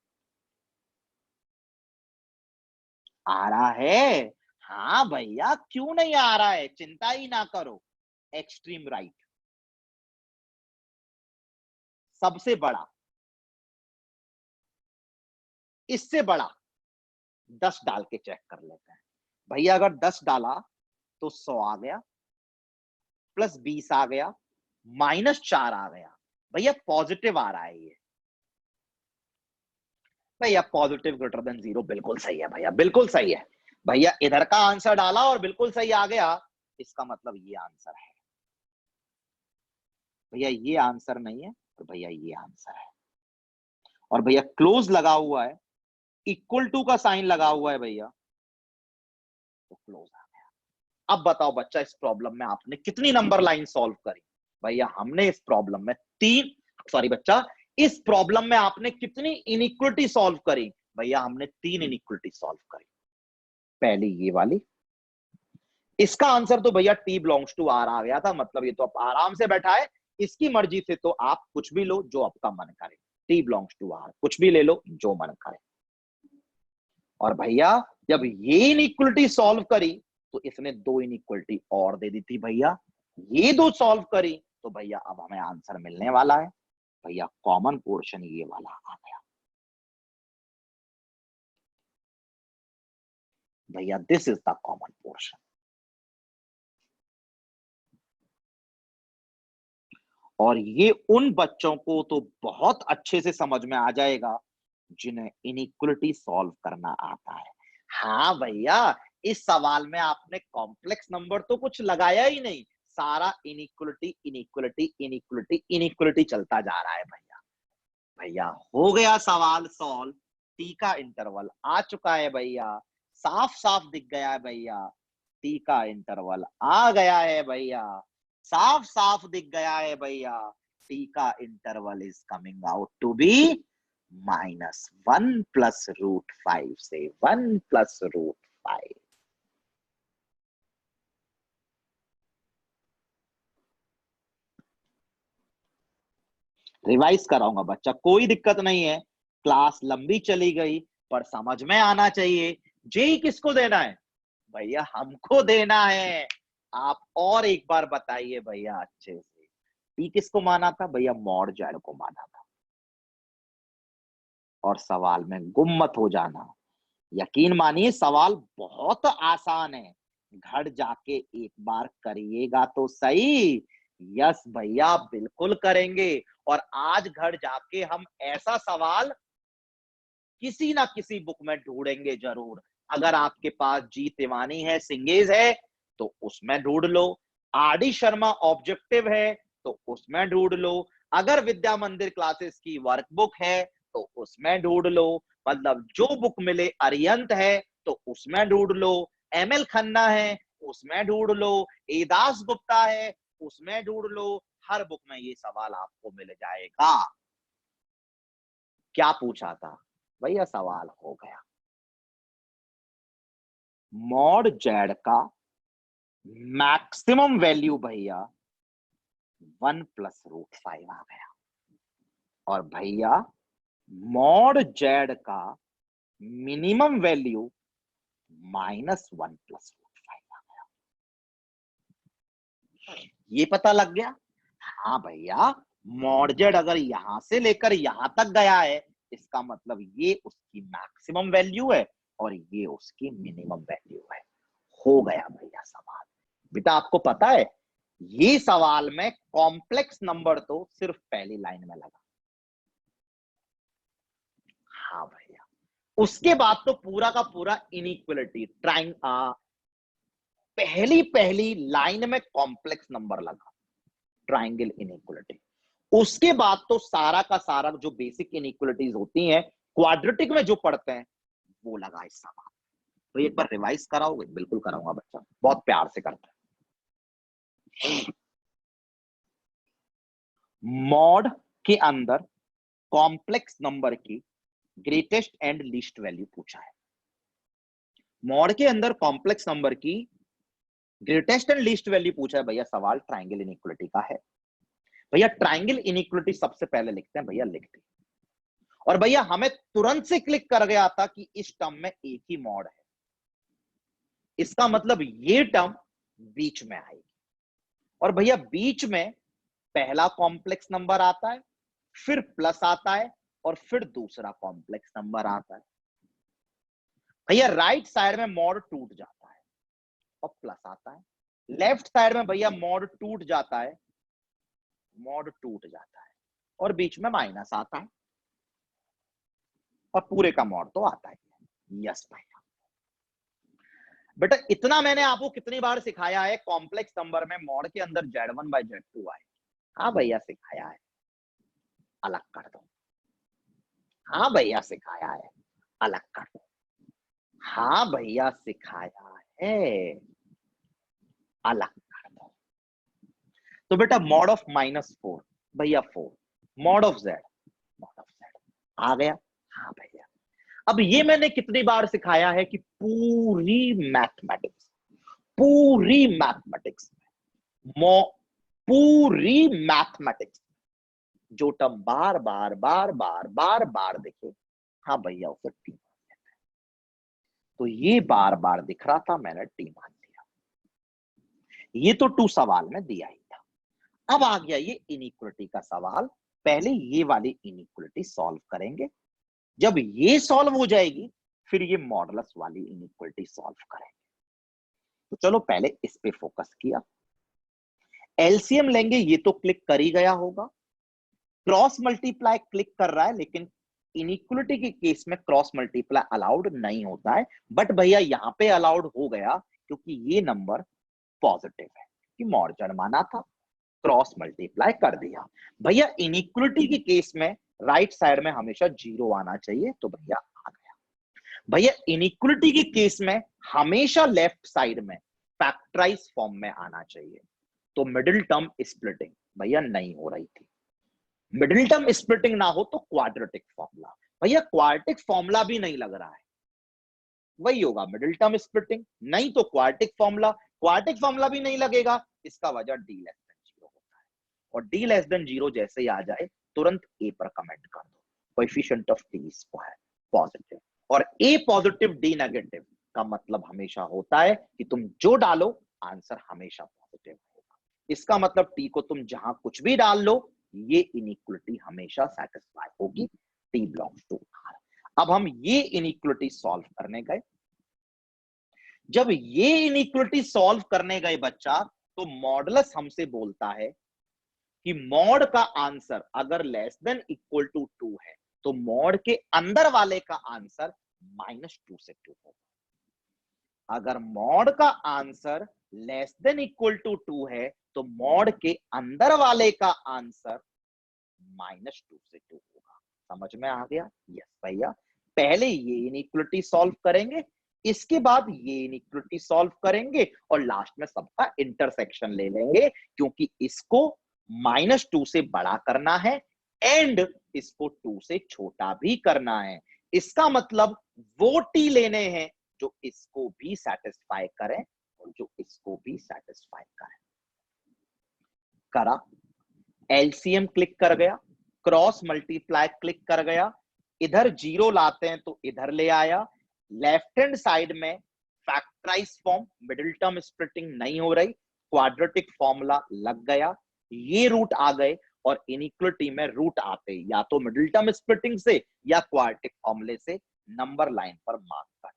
आ रहा है? हाँ भैया, क्यों नहीं आ रहा है? चिंता ही ना करो। एक्सट्रीम राइट सबसे बड़ा, इससे बड़ा 10 डाल के चेक कर लेते हैं। भैया अगर 10 डाला तो 100 आ गया, प्लस 20 आ गया, -4 आ गया। भैया पॉजिटिव आ रहा है ये। भैया पॉजिटिव ग्रेटर देन 0 बिल्कुल सही है भैया, बिल्कुल सही है। भैया इधर का आंसर डाला और बिल्कुल सही आ गया, इसका मतलब ये आंसर है। भैया ये आंसर नहीं है, तो भैया ये आंसर है। और भैया क्लोज लगा हुआ है, इक्वल टू का साइन लगा हुआ है भैया, तो क्लोज आ गया। अब बताओ बच्चा, इस प्रॉब्लम में आपने कितनी नंबर लाइन सॉल्व करी? भैया हमने इस प्रॉब्लम में सॉरी बच्चा, इस प्रॉब्लम में आपने कितनी इनइक्वलिटी सॉल्व करी? भैया हमने 3 इनइक्वलिटी सॉल्व करी। पहली ये वाली, इसका आंसर तो भैया टी बिलोंग्स टू आर आ गया था, मतलब ये तो आप आराम से बैठा है, इसकी मर्जी से तो आप कुछ भी लो जो आपका मन करे, टी बिलोंग्स टू आर कुछ भी ले लो जो मन करे। और भैया जब ये इनइक्वलिटी सॉल्व करी तो इसने 2 इनइक्वलिटी और दे दी थी भैया, ये 2 सॉल्व करी, तो भैया अब हमें आंसर मिलने वाला है। भैया कॉमन पोर्शन ये वाला आ गया। भैया this is the common portion. और ये उन बच्चों को तो बहुत अच्छे से समझ में आ जाएगा जिन्हें इनइक्वलिटी सॉल्व करना आता है। हाँ भैया, इस सवाल में आपने कॉम्प्लेक्स नंबर तो कुछ लगाया ही नहीं, सारा इनइक्वलिटी इनइक्वलिटी इनइक्वलिटी इनइक्वलिटी चलता जा रहा है भैया। भैया हो गया सवाल सॉल्व, टी का इंटरवल आ चुका है भैया, साफ साफ दिख गया है भैया, टी का इंटरवल आ गया है भैया, साफ साफ दिख गया है भैया, टी का interval is coming out to be -1 plus √5 से 1 प्लस √5। रिवाइज कराऊंगा बच्चा, कोई दिक्कत नहीं है, क्लास लंबी चली गई पर समझ में आना चाहिए। जेई किसको देना है भैया? हमको देना है। आप और एक बार बताइए भैया अच्छे से, टी किसको माना था भैया? मॉड जेड को माना था। और सवाल में गुम मत हो जाना, यकीन मानिए सवाल बहुत आसान है, घर जाके एक बार करिएगा तो सही। यस भैया बिल्कुल करेंगे, और आज घर जाके हम ऐसा सवाल किसी ना किसी बुक में ढूंढेंगे जरूर। अगर आपके पास जी तिवानी है, सिंगेज है, तो उसमें ढूंढ लो। आर डी शर्मा ऑब्जेक्टिव है तो उसमें ढूंढ लो। अगर विद्या मंदिर क्लासेस की वर्कबुक है तो उसमें ढूंढ लो। मतलब जो बुक मिले, अरियंत है तो उसमें ढूंढ लो, एमएल खन्ना है उसमें ढूंढ लो, एदास गुप्ता है उसमें ढूंढ लो। हर बुक में ये सवाल आपको मिल जाएगा। क्या पूछा था भैया? सवाल हो गया, मॉड जेड का मैक्सिमम वैल्यू भैया 1 प्लस √5 आ गया, और भैया मॉड जेड का मिनिमम वैल्यू -1 प्लस √5 आ गया। ये पता लग गया? हाँ भैया, मॉड जेड अगर यहां से लेकर यहां तक गया है, इसका मतलब ये उसकी मैक्सिमम वैल्यू है और ये उसकी मिनिमम वैल्यू है। हो गया भैया सवाल। बेटा आपको पता है, ये सवाल में कॉम्प्लेक्स नंबर तो सिर्फ पहली लाइन में लगा। हाँ भैया, उसके बाद तो पूरा का पूरा इनइक्वलिटी पहली पहली लाइन में कॉम्प्लेक्स नंबर लगा, ट्राइंगल इनइक्वलिटी। उसके बाद तो सारा का सारा जो बेसिक इनइक्वलिटीज होती हैं, क्वाड्रेटिक में जो पढ़ते हैं, वो लगा इस सवाल। तो एक बार रिवाइज कराओगे? बिल्कुल कराऊंगा बच्चा, बहुत प्यार से करते हैं। मॉड के अंदर कॉम्प्लेक्स नंबर की ग्रेटेस्ट एंड लीस्ट वैल्यू पूछा है। मॉड के अंदर कॉम्प्लेक्स नंबर की ग्रेटेस्ट एंड लीस्ट वैल्यू पूछा है भैया। सवाल ट्राइंगल इनइक्वलिटी का है भैया। ट्राइंगल इनइक्वलिटी सबसे पहले लिखते हैं भैया, लिखते हैं। और भैया हमें तुरंत से क्लिक कर गया था कि इस टर्म में एक ही मॉड है, इसका मतलब ये टर्म बीच में आएगी। और भैया बीच में पहला कॉम्प्लेक्स नंबर आता है, फिर प्लस आता है, और फिर दूसरा कॉम्प्लेक्स नंबर आता है। भैया राइट साइड में मॉड टूट जाता है और प्लस आता है, लेफ्ट साइड में भैया मॉड टूट जाता है, मॉड टूट जाता है, और बीच में माइनस आता है, और पूरे का मॉड तो आता है। यस भैया। बेटा इतना मैंने आपको कितनी बार सिखाया है, कॉम्प्लेक्स नंबर में मॉड के अंदर Z1/Z2 आए। हाँ भैया सिखाया है, अलग कर दो। हाँ भैया सिखाया है, अलग कर दो। हाँ भैया सिखाया है, अलग कर दो। तो बेटा मॉड ऑफ -4 भैया 4, mod of Z, mod of Z आ गया। हाँ भैया। अब ये मैंने कितनी बार सिखाया है कि पूरी मैथमेटिक्स पूरी मैथमेटिक्स जो टर्म बार बार बार बार बार बार दिखे, हाँ भैया उसे टी मान लेते हैं। तो ये बार बार दिख रहा था, मैंने टी मान दिया। ये तो 2 सवाल में दिया ही था। अब आ गया ये इनइक्वलिटी का सवाल। पहले ये वाली इनइक्वलिटी सॉल्व करेंगे। जब ये सॉल्व हो जाएगी फिर ये मॉडुलस वाली इनइक्वालिटी सॉल्व करेंगे। तो चलो पहले इस पे फोकस किया। एलसीएम लेंगे, ये तो क्लिक कर ही गया होगा। क्रॉस मल्टीप्लाई क्लिक कर रहा है, लेकिन इनइक्वालिटी के केस में क्रॉस मल्टीप्लाई अलाउड नहीं होता है, बट भैया यहां पे अलाउड हो गया क्योंकि ये नंबर पॉजिटिव है कि मॉड जड़ माना था, क्रॉस मल्टीप्लाई कर दिया। भैया इनइक्वालिटी के केस में राइट साइड में हमेशा जीरो आना चाहिए, तो भैया आ गया। भैया इनइक्वालिटी के केस में हमेशा लेफ्ट साइड में फैक्टराइज फॉर्म में आना चाहिए, तो मिडिल टर्म स्प्लिटिंग भैया नहीं हो रही थी। मिडिल टर्म स्प्लिटिंग ना हो तो क्वाड्रेटिक फॉर्मूला, भैया क्वाड्रेटिक फॉर्मूला भी नहीं लग रहा है, वही होगा मिडिल टर्म स्प्लिटिंग, नहीं तो क्वाड्रेटिक फॉर्मूला। क्वाड्रेटिक फॉर्मूला भी नहीं लगेगा, इसका वजह डी लेस देन जीरो होता है, और डी लेस देन जीरो जैसे ही आ जाए तुरंत ए पर कमेंट कर दो, coefficient of T square positive, और ए पॉजिटिव डी नेगेटिव का मतलब हमेशा होता है कि तुम जो डालो आंसर हमेशा पॉजिटिव होगा। इसका मतलब टी को तुम जहां कुछ भी डाल लो, ये इनइक्वालिटी हमेशा सेटिस्फाई होगी, टी बिलोंग्स टू आर। अब हम ये इनइक्वालिटी सॉल्व करने गए। जब ये इनइक्वालिटी सॉल्व करने गए बच्चा, तो मॉडुलस हमसे बोलता है कि मॉड का आंसर अगर लेस देन इक्वल टू 2 है, तो मॉड के अंदर वाले का आंसर -2 से 2 होगा। अगर मॉड का answer less than equal to 2 है, तो मॉड के अंदर वाले का आंसर -2 से 2 होगा। समझ में आ गया? यस भैया, पहले ये इनइक्वालिटी सॉल्व करेंगे, इसके बाद ये इनइक्वालिटी सॉल्व करेंगे, और लास्ट में सबका इंटरसेक्शन ले लेंगे, क्योंकि इसको -2 से बड़ा करना है एंड इसको 2 से छोटा भी करना है। इसका मतलब वो टी लेने हैं जो इसको भी सेटिस्फाई करें और जो इसको भी सेटिस्फाई करें। करा, एलसीएम क्लिक कर गया, क्रॉस मल्टीप्लाई क्लिक कर गया, इधर जीरो लाते हैं तो इधर ले आया, लेफ्ट हैंड साइड में factorise form, middle term splitting नहीं हो रही, क्वाड्रेटिक फॉर्मूला लग गया, ये रूट आ गए, और इनइक्वालिटी में रूट आते या तो मिडिल टर्म स्प्लिटिंग से या क्वाड्रेटिक फॉर्मूले से नंबर लाइन पर मार्क कर।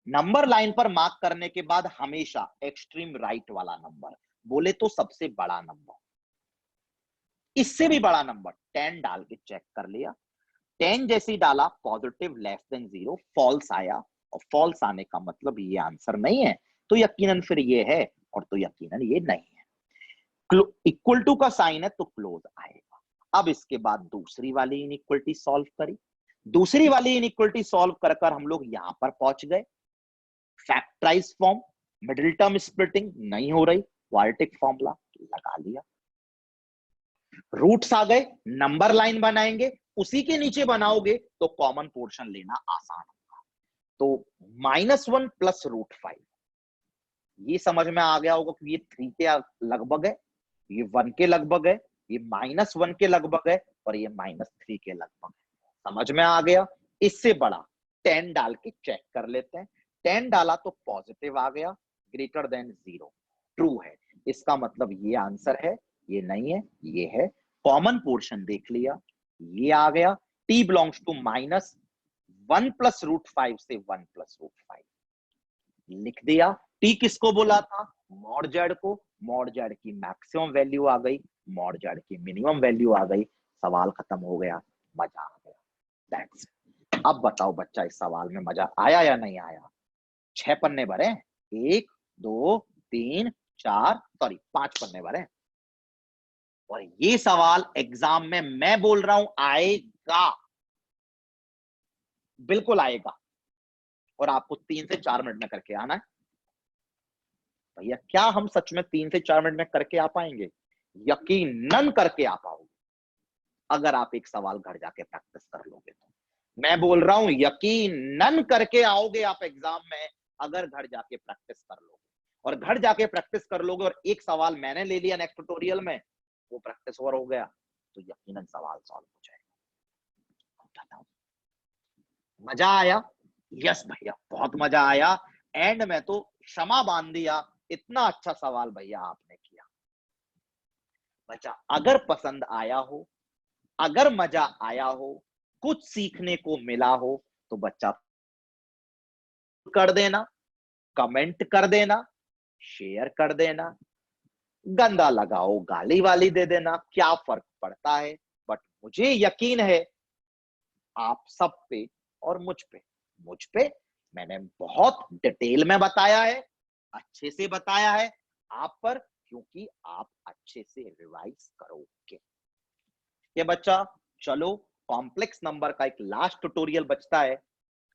नंबर लाइन पर मार्क करने के बाद हमेशा एक्सट्रीम राइट वाला नंबर, बोले तो सबसे बड़ा नंबर, इससे भी बड़ा नंबर 10 डाल के चेक कर लिया। 10 जैसे ही डाला positive less than zero, false आया, और फॉल्स आने का मतलब ये आंसर नहीं है, तो यकीनन फिर ये है, और तो यकीनन ये नहीं है। इक्वल टू का साइन है तो क्लोज आएगा। अब इसके बाद दूसरी वाली इनइक्वालिटी सॉल्व करी। दूसरी वाली इनइक्वालिटी सॉल्व कर कर हम लोग यहां पर पहुंच गए। Factorise form, middle term splitting नहीं हो रही, क्वाड्रेटिक फॉर्मूला लगा लिया, रूट्स आ गए, नंबर लाइन बनाएंगे, उसी के नीचे बनाओगे तो कॉमन पोर्शन लेना आसान होगा। तो -1 प्लस √5, ये समझ में आ गया होगा कि ये 3 के लगभग है, ये 1 के लगभग है, ये -1 के लगभग है, और ये -3 के लगभग है। समझ में आ गया? इससे बड़ा 10 डाल के चेक कर लेते हैं। 10 डाला तो पॉजिटिव आ गया, ग्रेटर देन 0 ट्रू है, इसका मतलब ये आंसर है, ये नहीं है, ये है। कॉमन पोर्शन देख लिया, ये आ गया, t बिलोंग्स टू -1 प्लस √5 से 1 प्लस √5 लिख दिया। t किसको बोला था? मॉड जेड को। मॉड जेड की मैक्सिमम वैल्यू आ गई, मॉड जेड की मिनिमम वैल्यू आ गई, सवाल खत्म हो गया, मजा आ गया। दैट्स। अब बताओ बच्चा, इस सवाल में मजा आया या नहीं आया? 6 पन्ने भरे, 1 2 3 4 सॉरी 5 पन्ने भरे, और ये सवाल एग्जाम में मैं बोल रहा हूं आएगा, बिल्कुल आएगा, और आपको 3 से 4 मिनट में करके आना है। भैया क्या हम सच में 3 से 4 मिनट में करके आ पाएंगे? यकीनन करके आ पाओगे, अगर आप एक सवाल घर जाके प्रैक्टिस कर लोगे तो। मैं बोल रहा हूं यकीनन करके आओगे आप एग्जाम में, अगर घर जाके प्रैक्टिस कर लोगे। और घर जाके प्रैक्टिस कर लोगे और एक सवाल मैंने ले लिया नेक्स्ट ट्यूटोरियल में, वो प्रैक्टिस ओवर हो गया, तो यकीनन सवाल सॉल्व हो जाएगा। मजा आया? यस भैया, बहुत मजा आया। एंड में तो क्षमा बांध दिया, इतना अच्छा सवाल भैया आपने किया। बच्चा अगर पसंद आया हो, अगर मजा आया हो, कुछ सीखने को मिला हो, तो बच्चा कर देना, कमेंट कर देना, शेयर कर देना, गंदा लगाओ गाली वाली दे देना, क्या फर्क पड़ता है। बट मुझे यकीन है आप सब पे और मुझ पे मैंने बहुत डिटेल में बताया है, अच्छे से बताया है आप पर, क्योंकि आप अच्छे से रिवाइज करोगे। ये बच्चा, चलो कॉम्प्लेक्स नंबर का एक लास्ट ट्यूटोरियल बचता है,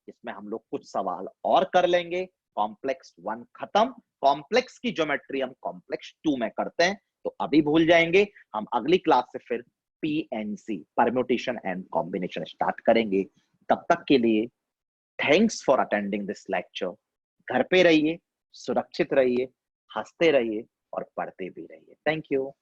इसमें हम लोग कुछ सवाल और कर लेंगे। कॉम्प्लेक्स 1 खत्म, कॉम्प्लेक्स की ज्योमेट्री हम कॉम्प्लेक्स 2 में करते हैं, तो अभी भूल जाएंगे। हम अगली क्लास से फिर PNC, permutation and combination start करेंगे। तब तक के लिए thanks for attending this lecture. घर पे रहिए, सुरक्षित रहिए, हंसते रहिए और पढ़ते भी रहिए। Thank you.